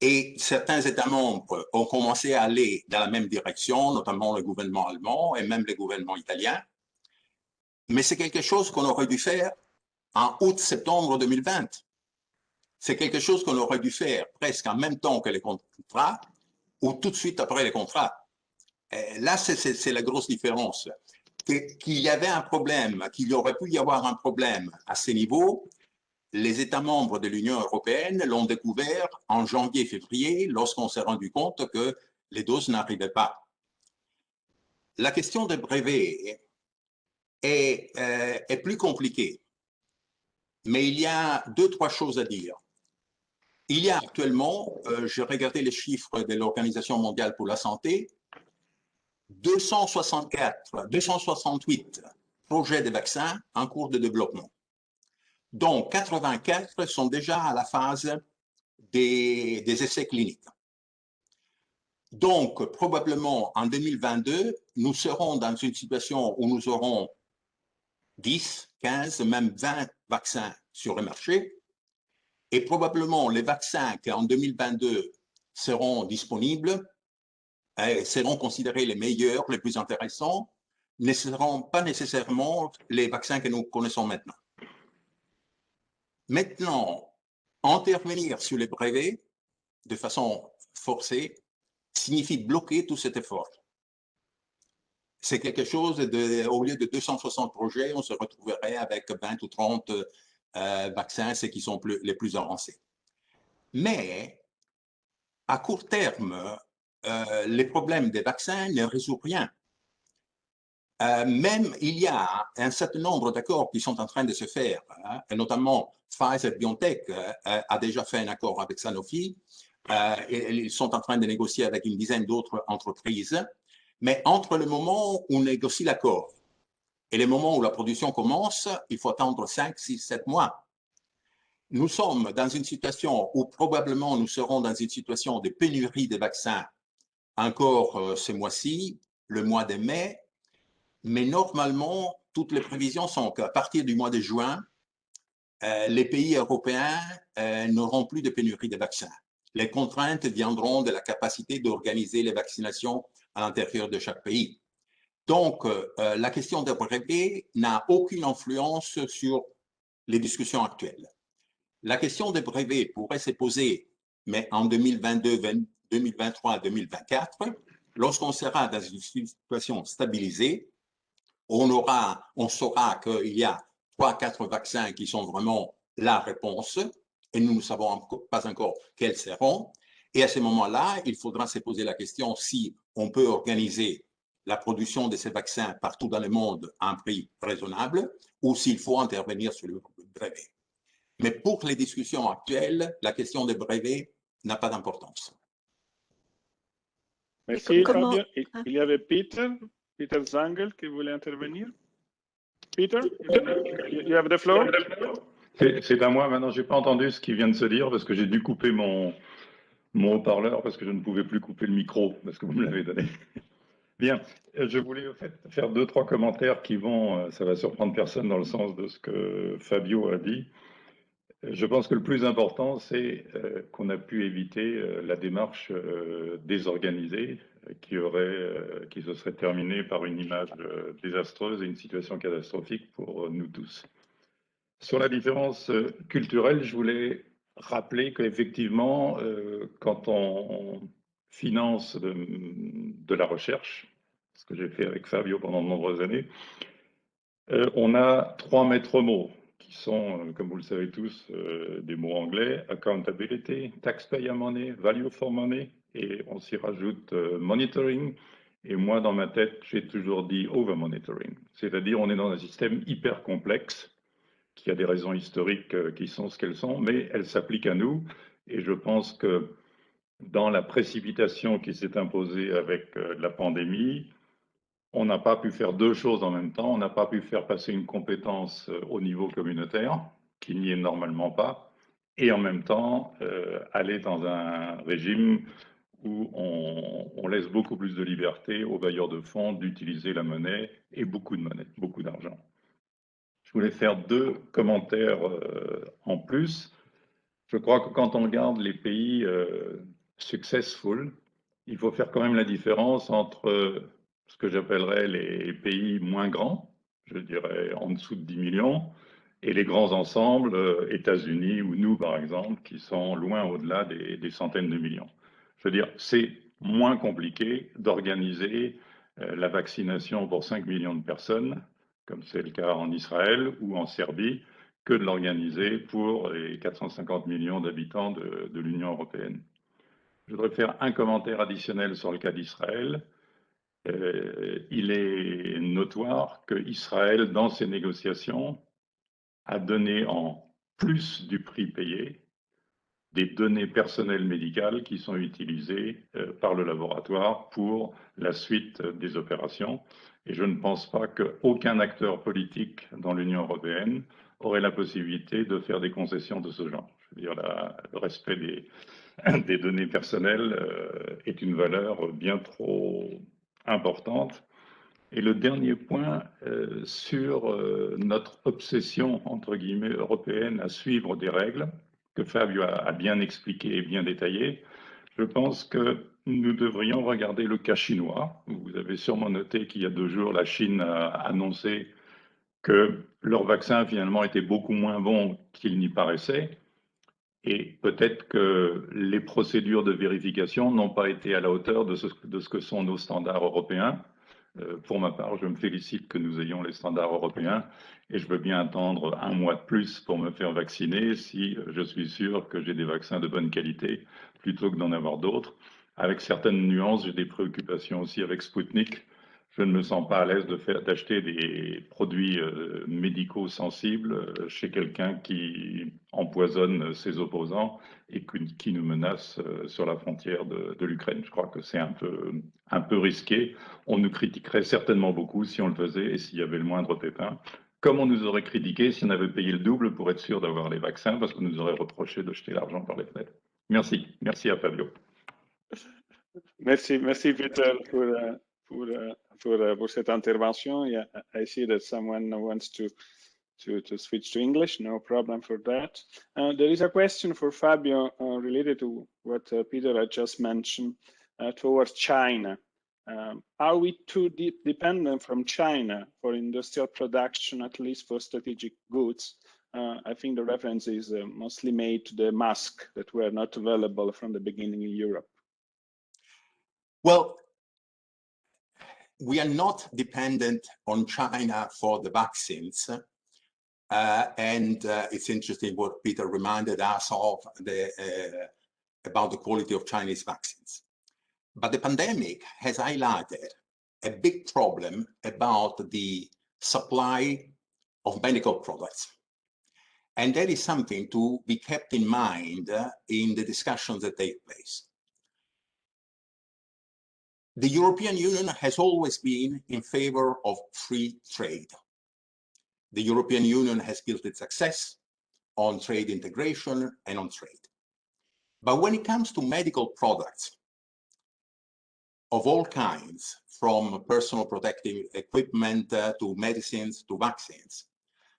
Et certains États membres ont commencé à aller dans la même direction, notamment le gouvernement allemand et même le gouvernement italien. Mais c'est quelque chose qu'on aurait dû faire en août-septembre 2020. C'est quelque chose qu'on aurait dû faire presque en même temps que les contrats ou tout de suite après les contrats. là, c'est la grosse différence. Qu'il y avait un problème, qu'il y aurait pu y avoir un problème à ce niveau, les États membres de l'Union européenne l'ont découvert en janvier-février lorsqu'on s'est rendu compte que les doses n'arrivaient pas. La question des brevets est plus compliquée, mais il y a 2-3 choses à dire. Il y a actuellement, j'ai regardé les chiffres de l'Organisation mondiale pour la santé, 268 projets de vaccins en cours de développement, dont 84 sont déjà à la phase des essais cliniques. Donc, probablement en 2022, nous serons dans une situation où nous aurons 10, 15, même 20 vaccins sur le marché, et probablement les vaccins qui en 2022 seront disponibles, seront considérés les meilleurs, les plus intéressants, ne seront pas nécessairement les vaccins que nous connaissons maintenant. Maintenant, intervenir sur les brevets de façon forcée signifie bloquer tout cet effort. C'est quelque chose au lieu de 260 projets, on se retrouverait avec 20 ou 30 vaccins, ceux qui sont les plus avancés. Mais, à court terme, les problèmes des vaccins ne résout rien. Même il y a un certain nombre d'accords qui sont en train de se faire, hein, et notamment Pfizer-BioNTech a déjà fait un accord avec Sanofi, et ils sont en train de négocier avec une dizaine d'autres entreprises. Mais entre le moment où on négocie l'accord et le moment où la production commence, il faut attendre 5, 6, 7 mois. Nous sommes dans une situation où probablement nous serons dans une situation de pénurie de vaccins encore ce mois-ci, le mois de mai, mais normalement, toutes les prévisions sont qu'à partir du mois de juin, les pays européens n'auront plus de pénurie de vaccins. Les contraintes viendront de la capacité d'organiser les vaccinations à l'intérieur de chaque pays. Donc, la question des brevets n'a aucune influence sur les discussions actuelles. La question des brevets pourrait se poser, mais en 2022, 2023, 2024, lorsqu'on sera dans une situation stabilisée, on saura qu'il y a 3-4 vaccins qui sont vraiment la réponse, et nous ne savons pas encore quels seront. Et à ce moment-là, il faudra se poser la question si on peut organiser la production de ces vaccins partout dans le monde à un prix raisonnable, ou s'il faut intervenir sur le brevet. Mais pour les discussions actuelles, la question des brevets n'a pas d'importance. Merci Fabio. Il y avait Peter Zangel qui voulait intervenir. Peter, you have the floor. C'est à moi maintenant. Je n'ai pas entendu ce qui vient de se dire parce que j'ai dû couper mon haut-parleur parce que je ne pouvais plus couper le micro parce que vous me l'avez donné. Bien, je voulais en fait faire 2-3 commentaires qui vont, ça va surprendre personne dans le sens de ce que Fabio a dit. Je pense que le plus important, c'est qu'on a pu éviter la démarche désorganisée qui se serait terminée par une image désastreuse et une situation catastrophique pour nous tous. Sur la différence culturelle, je voulais rappeler qu'effectivement, quand on finance de la recherche, ce que j'ai fait avec Fabio pendant de nombreuses années, on a 3 maîtres mots qui sont, comme vous le savez tous, des mots anglais: accountability, taxpayer money, value for money, et on s'y rajoute monitoring. Et moi, dans ma tête, j'ai toujours dit over-monitoring. C'est-à-dire, on est dans un système hyper complexe qui a des raisons historiques qui sont ce qu'elles sont, mais elles s'appliquent à nous. Et je pense que dans la précipitation qui s'est imposée avec la pandémie, on n'a pas pu faire 2 choses en même temps. On n'a pas pu faire passer une compétence au niveau communautaire, qui n'y est normalement pas, et en même temps aller dans un régime où on laisse beaucoup plus de liberté aux bailleurs de fonds d'utiliser la monnaie, et beaucoup de monnaie, beaucoup d'argent. Je voulais faire 2 commentaires en plus. Je crois que quand on regarde les pays successful, il faut faire quand même la différence entre ce que j'appellerais les pays moins grands, je dirais en dessous de 10 millions, et les grands ensembles, États-Unis ou nous par exemple, qui sont loin au-delà des centaines de millions. Je veux dire, c'est moins compliqué d'organiser la vaccination pour 5 millions de personnes, comme c'est le cas en Israël ou en Serbie, que de l'organiser pour les 450 millions d'habitants de l'Union européenne. Je voudrais faire un commentaire additionnel sur le cas d'Israël. Il est notoire qu'Israël, dans ses négociations, a donné en plus du prix payé des données personnelles médicales qui sont utilisées par le laboratoire pour la suite des opérations. Et je ne pense pas qu'aucun acteur politique dans l'Union européenne aurait la possibilité de faire des concessions de ce genre. Je veux dire, le respect des données personnelles est une valeur bien trop importante. Et le dernier point sur notre obsession, entre guillemets, européenne à suivre des règles, que Fabio a bien expliqué et bien détaillé, je pense que nous devrions regarder le cas chinois. Vous avez sûrement noté qu'il y a 2 jours, la Chine a annoncé que leur vaccin finalement était beaucoup moins bon qu'il n'y paraissait. Et peut-être que les procédures de vérification n'ont pas été à la hauteur de ce que sont nos standards européens. Pour ma part, je me félicite que nous ayons les standards européens et je veux bien attendre 1 mois de plus pour me faire vacciner si je suis sûr que j'ai des vaccins de bonne qualité plutôt que d'en avoir d'autres. Avec certaines nuances, j'ai des préoccupations aussi avec Sputnik. Je ne me sens pas à l'aise d'acheter des produits médicaux sensibles chez quelqu'un qui empoisonne ses opposants et qui nous menace sur la frontière de l'Ukraine. Je crois que c'est un peu risqué. On nous critiquerait certainement beaucoup si on le faisait et s'il y avait le moindre pépin. Comme on nous aurait critiqué si on avait payé le double pour être sûr d'avoir les vaccins, parce qu'on nous aurait reproché de jeter l'argent par les fenêtres. Merci. Merci à Fabio. Merci Peter pour cette intervention. Yeah, I see that someone wants to switch to English. No problem for that. There is a question for Fabio related to what Peter had just mentioned towards China. Are we too dependent from China for industrial production, at least for strategic goods? I think the reference is mostly made to the masks that were not available from the beginning in Europe. Well, we are not dependent on China for the vaccines. It's interesting what Peter reminded us of about the quality of Chinese vaccines. But the pandemic has highlighted a big problem about the supply of medical products. And that is something to be kept in mind in the discussions that take place. The European Union has always been in favor of free trade. The European Union has built its success on trade integration and on trade. But when it comes to medical products of all kinds, from personal protective equipment to medicines to vaccines,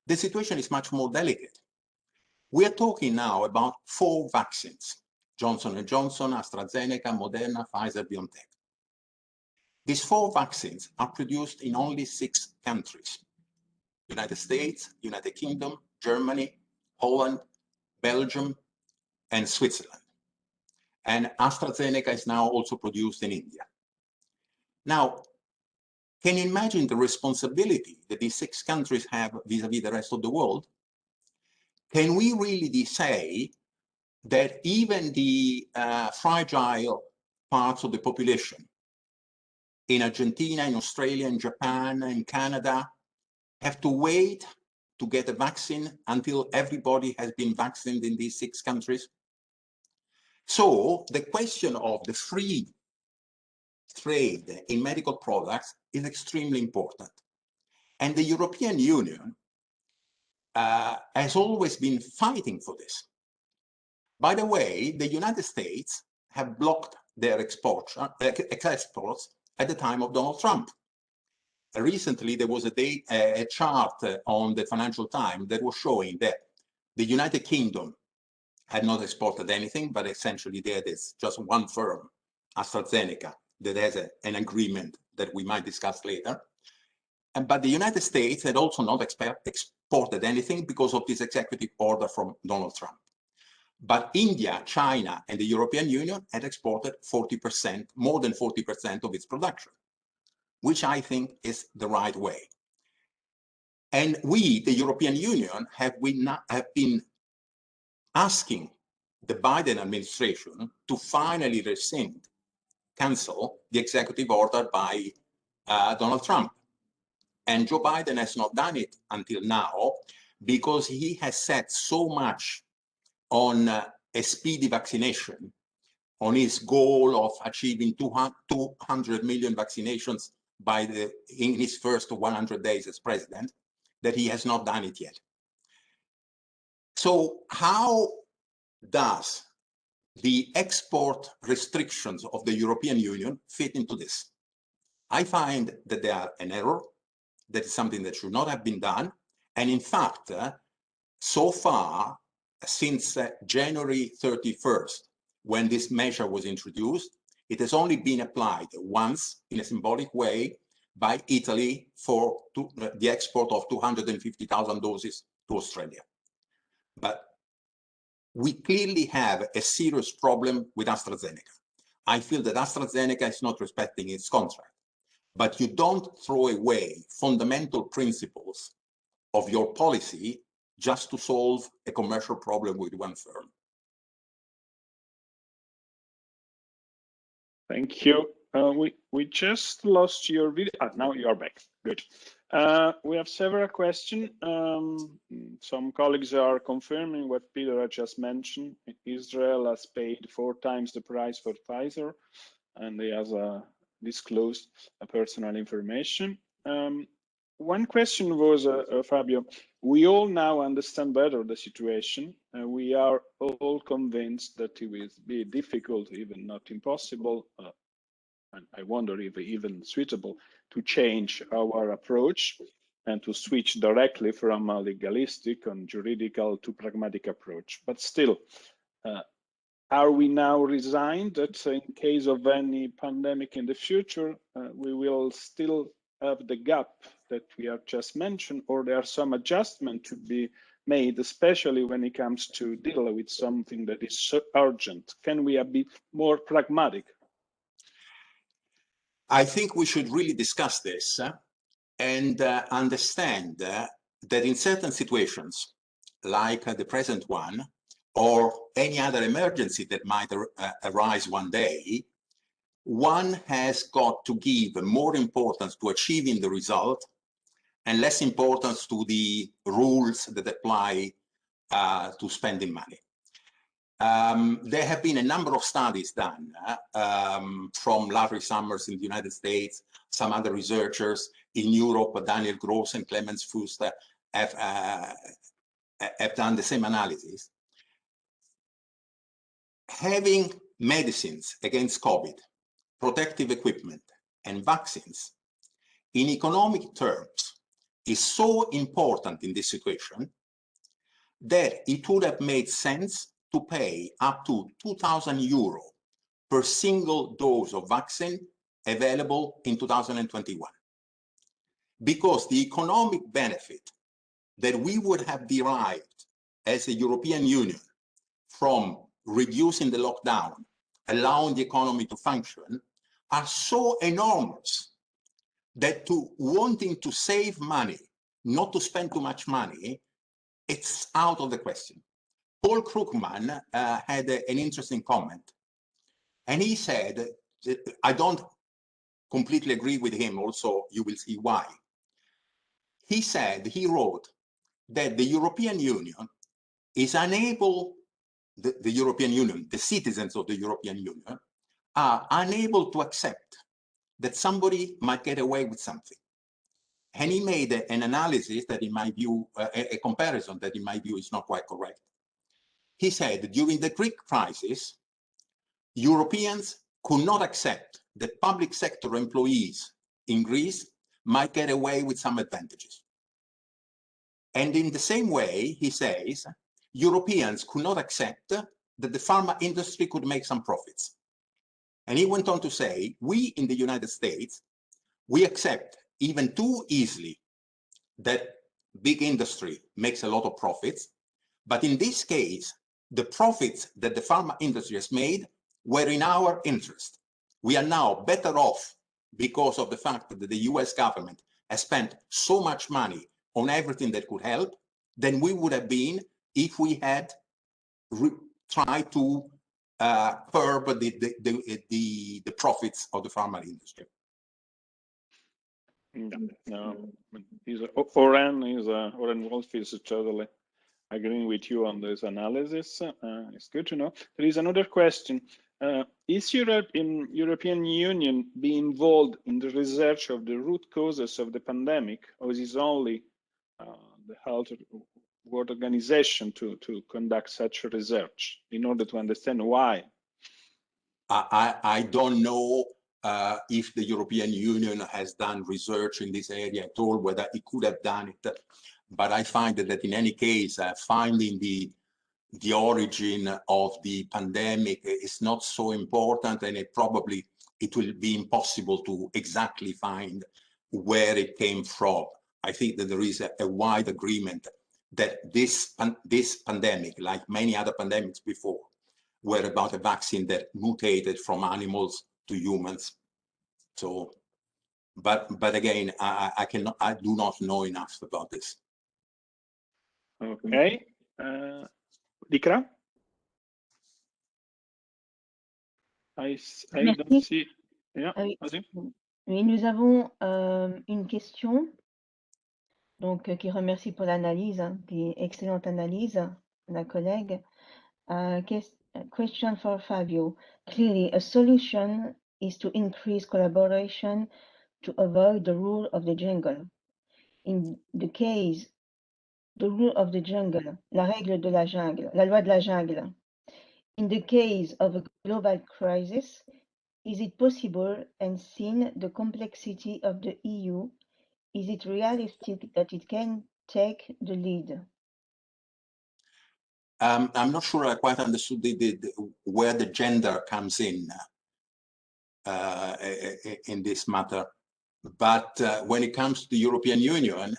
the situation is much more delicate. We are talking now about 4 vaccines: Johnson & Johnson, AstraZeneca, Moderna, Pfizer, BioNTech. These 4 vaccines are produced in only 6 countries: United States, United Kingdom, Germany, Holland, Belgium, and Switzerland. And AstraZeneca is now also produced in India. Now, can you imagine the responsibility that these 6 countries have vis-à-vis the rest of the world? Can we really say that even the fragile parts of the population in Argentina, in Australia, in Japan, in Canada, have to wait to get a vaccine until everybody has been vaccinated in these 6 countries? So the question of the free trade in medical products is extremely important. And the European Union has always been fighting for this. By the way, the United States have blocked their exports at the time of Donald Trump. Recently, there was a chart on the Financial Times that was showing that the United Kingdom had not exported anything, but essentially there is just one firm, AstraZeneca, that has an agreement that we might discuss later. But the United States had also not exported anything because of this executive order from Donald Trump. But India, China, and the European Union had exported 40%, more than 40% of its production, which I think is the right way. And we, the European Union, have been asking the Biden administration to finally cancel the executive order by Donald Trump. And Joe Biden has not done it until now because he has set so much on a speedy vaccination, on his goal of achieving 200 million vaccinations in his first 100 days as president, that he has not done it yet. So how does the export restrictions of the European Union fit into this? I find that they are an error. That is something that should not have been done. And in fact, so far, since January 31st, when this measure was introduced, it has only been applied once in a symbolic way by Italy for the export of 250,000 doses to Australia. But we clearly have a serious problem with AstraZeneca. I feel that AstraZeneca is not respecting its contract, but you don't throw away fundamental principles of your policy just to solve a commercial problem with one firm. Thank you. We just lost your video. Now you are back. Good. We have several questions. Some colleagues are confirming what Peter had just mentioned. Israel has paid 4 times the price for Pfizer, and he has disclosed personal information. One question was, Fabio, we all now understand better the situation. We are all convinced that it will be difficult, even not impossible, and I wonder if even suitable, to change our approach and to switch directly from a legalistic and juridical to pragmatic approach. But still, are we now resigned that in case of any pandemic in the future, we will still have the gap that we have just mentioned, or there are some adjustments to be made, especially when it comes to deal with something that is so urgent? Can we be more pragmatic? I think we should really discuss this and understand that in certain situations, like the present one, or any other emergency that might arise one day, one has got to give more importance to achieving the result and less importance to the rules that apply to spending money. There have been a number of studies done from Larry Summers in the United States, some other researchers in Europe, Daniel Gross and Clemens Fuster have done the same analysis. Having medicines against COVID, protective equipment, and vaccines in economic terms is so important in this situation that it would have made sense to pay up to 2,000 euro per single dose of vaccine available in 2021. Because the economic benefit that we would have derived as a European Union from reducing the lockdown, allowing the economy to function, are so enormous that wanting to save money, not to spend too much money, it's out of the question. Paul Krugman had an interesting comment, and he said, I don't completely agree with him, also you will see why. He wrote that the European Union is unable, the European Union, the citizens of the European Union are unable to accept that somebody might get away with something. And he made an analysis that in my view, a comparison that in my view is not quite correct. He said during the Greek crisis, Europeans could not accept that public sector employees in Greece might get away with some advantages. And in the same way, he says, Europeans could not accept that the pharma industry could make some profits. And he went on to say, we in the United States, we accept even too easily that big industry makes a lot of profits. But in this case, the profits that the pharma industry has made were in our interest. We are now better off because of the fact that the US government has spent so much money on everything that could help than we would have been if we had tried to curb the profits of the pharma industry. No, Oren Wolf is totally agreeing with you on this analysis. It's good to know. There is another question. Is European Union be involved in the research of the root causes of the pandemic, or is it only the Health World Organization to conduct such research in order to understand why? I don't know if the European Union has done research in this area at all, whether it could have done it, but I find that in any case, finding the origin of the pandemic is not so important, and it will be impossible to exactly find where it came from. I think that there is a wide agreement that this pandemic, like many other pandemics before, were about a vaccine that mutated from animals to humans. So, but again, I do not know enough about this. Okay. Dikra? I don't see. Yeah, oui. vas-y. Oui, nous avons une question donc, qui remercie pour l'analyse, hein, qui est excellente analyse, la collègue. Question for Fabio. Clearly, a solution is to increase collaboration to avoid the rule of the jungle. In the case, the rule of the jungle, la règle de la jungle, la loi de la jungle. In the case of a global crisis, is it possible, and seeing the complexity of the EU, is it realistic that it can take the lead? I'm not sure I quite understood where the gender comes in this matter. But when it comes to the European Union,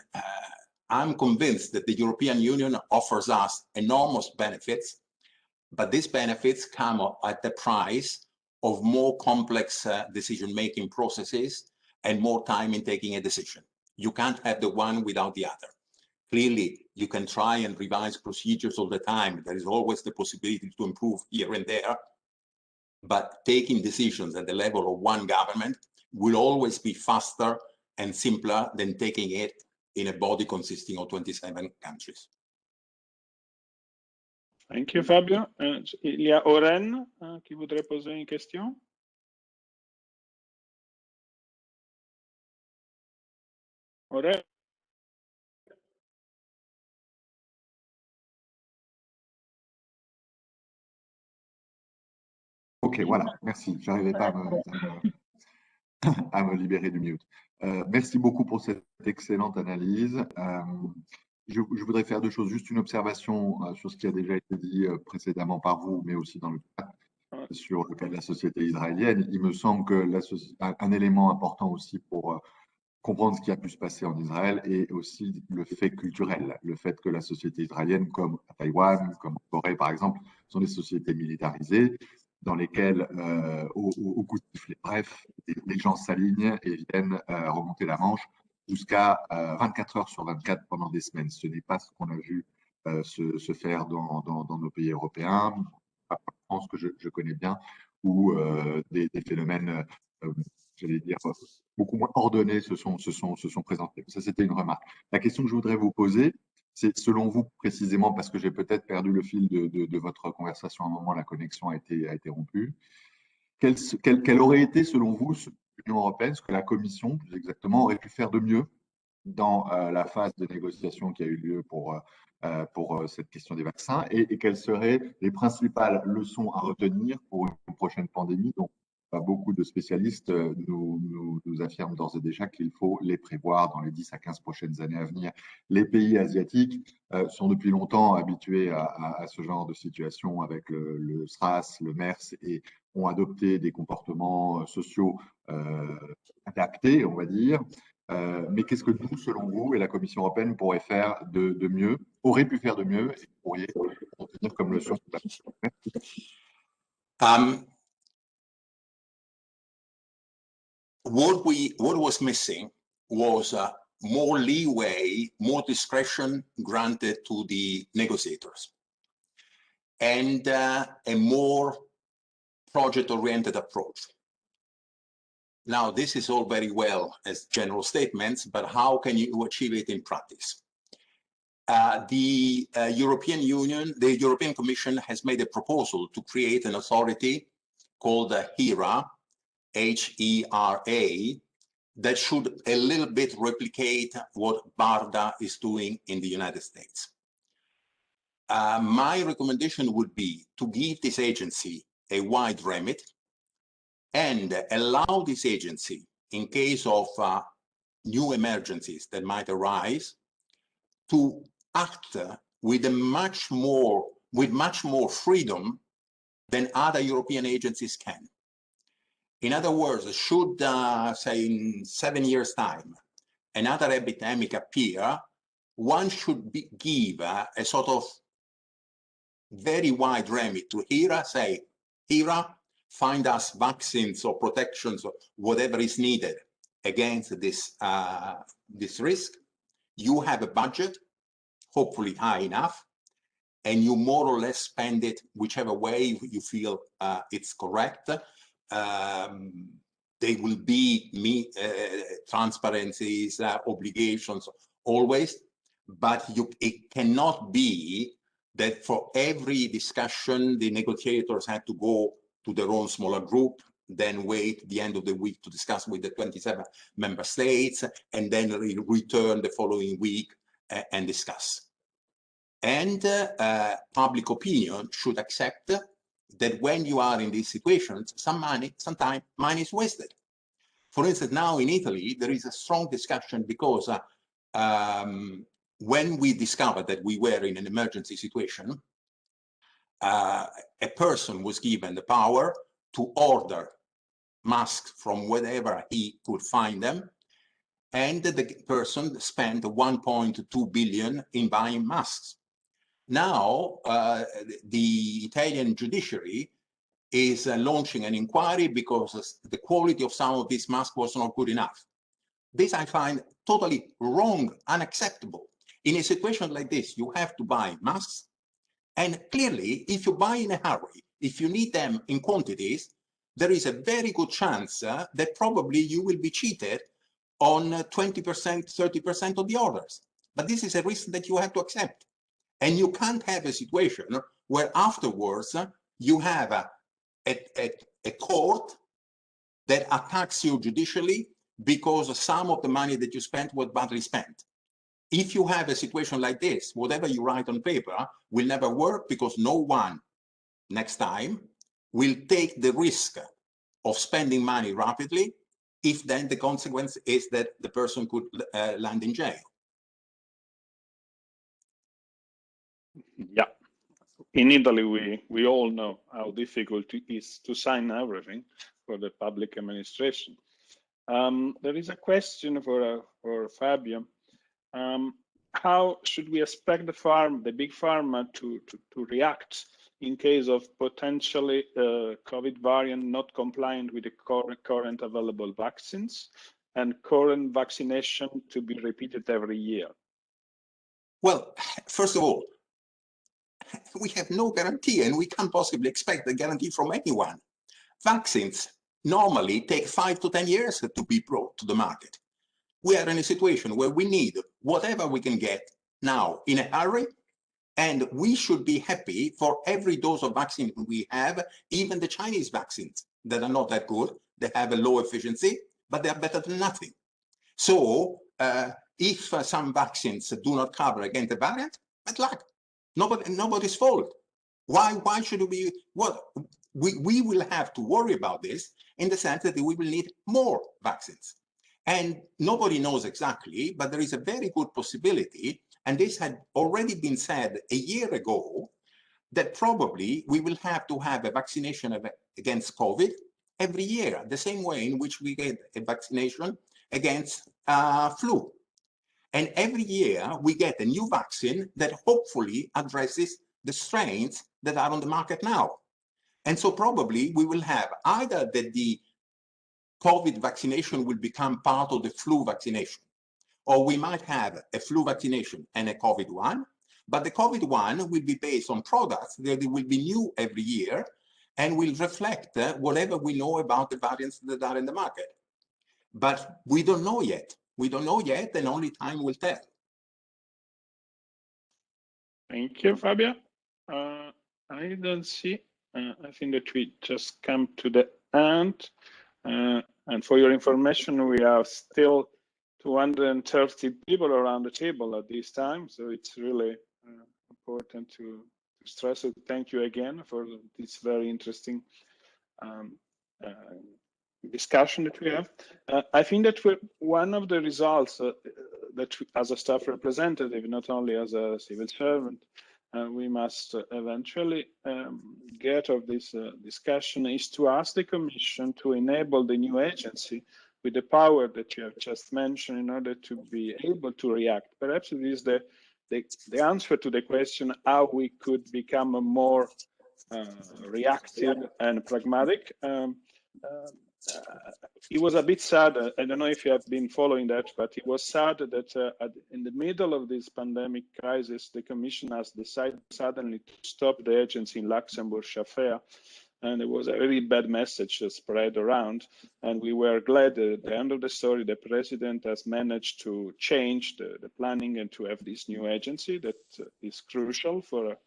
I'm convinced that the European Union offers us enormous benefits, but these benefits come at the price of more complex decision-making processes and more time in taking a decision. You can't have the one without the other. Clearly, you can try and revise procedures all the time. There is always the possibility to improve here and there, but taking decisions at the level of one government will always be faster and simpler than taking it in a body consisting of 27 countries. Thank you, Fabio. Il y a Oren qui voudrait poser une question. Oren. Ok, voilà, merci. J'arrivais pas à me libérer du mute. Merci beaucoup pour cette excellente analyse. Je voudrais faire deux choses. Juste une observation sur ce qui a déjà été dit précédemment par vous, mais aussi dans le cas sur le cas de la société israélienne. Il me semble que un élément important aussi pour comprendre ce qui a pu se passer en Israël est aussi le fait culturel, le fait que la société israélienne, comme à Taïwan, comme en Corée par exemple, sont des sociétés militarisées dans lesquelles, au coup de sifflet bref, les gens s'alignent et viennent remonter la manche jusqu'à 24 heures sur 24 pendant des semaines. Ce n'est pas ce qu'on a vu se faire dans nos pays européens, en France que je connais bien, où des phénomènes, j'allais dire, beaucoup moins ordonnés se sont présentés. Ça, c'était une remarque. La question que je voudrais vous poser, c'est selon vous précisément, parce que j'ai peut-être perdu le fil de votre conversation à un moment, la connexion a été rompue. Quelle aurait été, selon vous, l'Union européenne, ce que la Commission, plus exactement, aurait pu faire de mieux dans la phase de négociation qui a eu lieu pour cette question des vaccins, et quelles seraient les principales leçons à retenir pour une prochaine pandémie dont beaucoup de spécialistes nous affirment d'ores et déjà qu'il faut les prévoir dans les 10 à 15 prochaines années à venir. Les pays asiatiques sont depuis longtemps habitués à ce genre de situation avec le SRAS, le MERS, et ont adopté des comportements sociaux adaptés, on va dire. Mais qu'est-ce que nous, selon vous, et la Commission européenne pourrait faire de mieux, aurait pu faire de mieux, et pourriez comme leçon. What was missing was more leeway, more discretion granted to the negotiators, and a more project-oriented approach. Now, this is all very well as general statements, but how can you achieve it in practice? The European Union, the European Commission has made a proposal to create an authority called HERA, H-E-R-A, that should a little bit replicate what BARDA is doing in the United States. My recommendation would be to give this agency a wide remit and allow this agency, in case of new emergencies that might arise, to act with much more freedom than other European agencies can. In other words, should, say, in 7 years' time, another epidemic appear, one should give a sort of very wide remit to HERA, say, HERA, find us vaccines or protections or whatever is needed against this, this risk. You have a budget, hopefully high enough, and you more or less spend it whichever way you feel it's correct. There will be transparencies, obligations always, but it cannot be that for every discussion, the negotiators have to go to their own smaller group, then wait the end of the week to discuss with the 27 member states, and then return the following week and discuss. And public opinion should accept that when you are in these situations, sometimes money is wasted. For instance, now in Italy, there is a strong discussion because when we discovered that we were in an emergency situation, a person was given the power to order masks from wherever he could find them, and the person spent 1.2 billion in buying masks. Now, the Italian judiciary is launching an inquiry because the quality of some of these masks was not good enough. This I find totally wrong, unacceptable. In a situation like this, you have to buy masks, and clearly, if you buy in a hurry, if you need them in quantities, there is a very good chance that probably you will be cheated on 20%, 30% of the orders. But this is a risk that you have to accept. And you can't have a situation where afterwards you have a court that attacks you judicially because some of the money that you spent was badly spent. If you have a situation like this, whatever you write on paper will never work because no one next time will take the risk of spending money rapidly if then the consequence is that the person could land in jail. Yeah. In Italy, we all know how difficult it is to sign everything for the public administration. There is a question for Fabio. How should we expect the big pharma to react in case of potentially COVID variant not compliant with the current available vaccines and current vaccination to be repeated every year? Well, first of all, we have no guarantee, and we can't possibly expect a guarantee from anyone. Vaccines normally take 5 to 10 years to be brought to the market. We are in a situation where we need whatever we can get now in a hurry, and we should be happy for every dose of vaccine we have, even the Chinese vaccines that are not that good. They have a low efficiency, but they are better than nothing. So if some vaccines do not cover against the variant, bad luck. Nobody's fault. Why should we? Well, we will have to worry about this in the sense that we will need more vaccines. And nobody knows exactly, but there is a very good possibility, and this had already been said a year ago, that probably we will have to have a vaccination against COVID every year, the same way in which we get a vaccination against flu. And every year we get a new vaccine that hopefully addresses the strains that are on the market now. And so probably we will have either that the COVID vaccination will become part of the flu vaccination, or we might have a flu vaccination and a COVID one, but the COVID one will be based on products that will be new every year and will reflect whatever we know about the variants that are in the market. But we don't know yet. We don't know yet, and only time will tell. Thank you, Fabio. I don't see. I think that we just come to the end. And for your information, we are still 230 people around the table at this time. So it's really important to stress it. Thank you again for this very interesting discussion that we have. I think that one of the results that we, as a staff representative, not only as a civil servant, we must eventually get of this discussion is to ask the Commission to enable the new agency with the power that you have just mentioned in order to be able to react. Perhaps it is the answer to the question how we could become a more reactive and pragmatic. It was a bit sad. I don't know if you have been following that, but it was sad that in the middle of this pandemic crisis, the Commission has decided suddenly to stop the agency in Luxembourg, Schaffer, and it was a really bad message spread around. And we were glad at the end of the story, the President has managed to change the planning and to have this new agency that is crucial for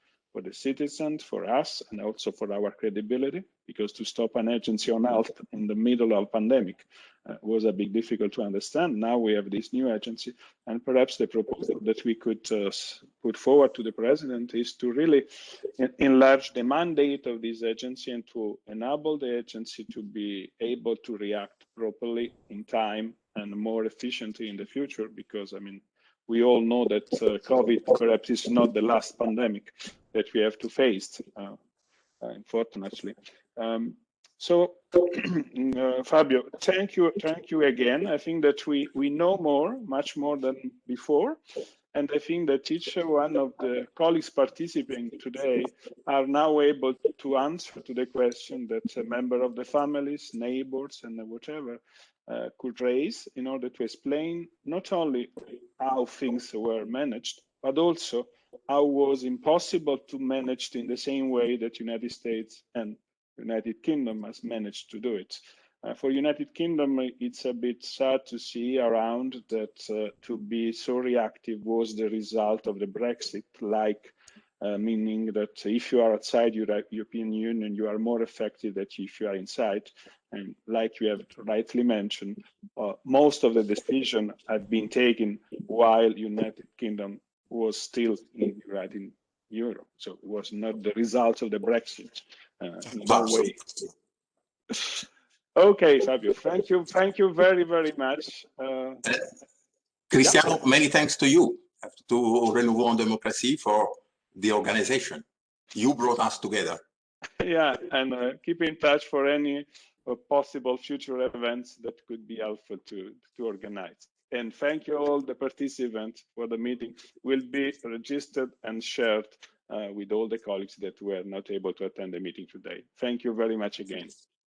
the citizens, for us, and also for our credibility, because to stop an agency on health in the middle of a pandemic was a bit difficult to understand. Now we have this new agency, and perhaps the proposal that we could put forward to the President is to really enlarge the mandate of this agency and to enable the agency to be able to react properly in time and more efficiently in the future, because, I mean, we all know that COVID perhaps is not the last pandemic that we have to face, unfortunately. So, Fabio, thank you again. I think that we know much more than before. And I think that each one of the colleagues participating today are now able to answer to the question that a member of the families, neighbors, and whatever could raise in order to explain not only how things were managed, but also how it was impossible to manage in the same way that United States and United Kingdom has managed to do it. For United Kingdom, it's a bit sad to see around that to be so reactive was the result of the Brexit, meaning that if you are outside European Union, you are more effective than if you are inside. And like you have rightly mentioned, most of the decisions had been taken while United Kingdom was still in Europe. So it was not the result of the Brexit in no way. Okay, Fabio, thank you very, very much. Cristiano, many thanks to you, to Renouveau and Démocratie for the organization. You brought us together. Yeah, and keep in touch for any possible future events that could be helpful to organize. And thank you all the participants for the meeting. Will be registered and shared with all the colleagues that were not able to attend the meeting today. Thank you very much again.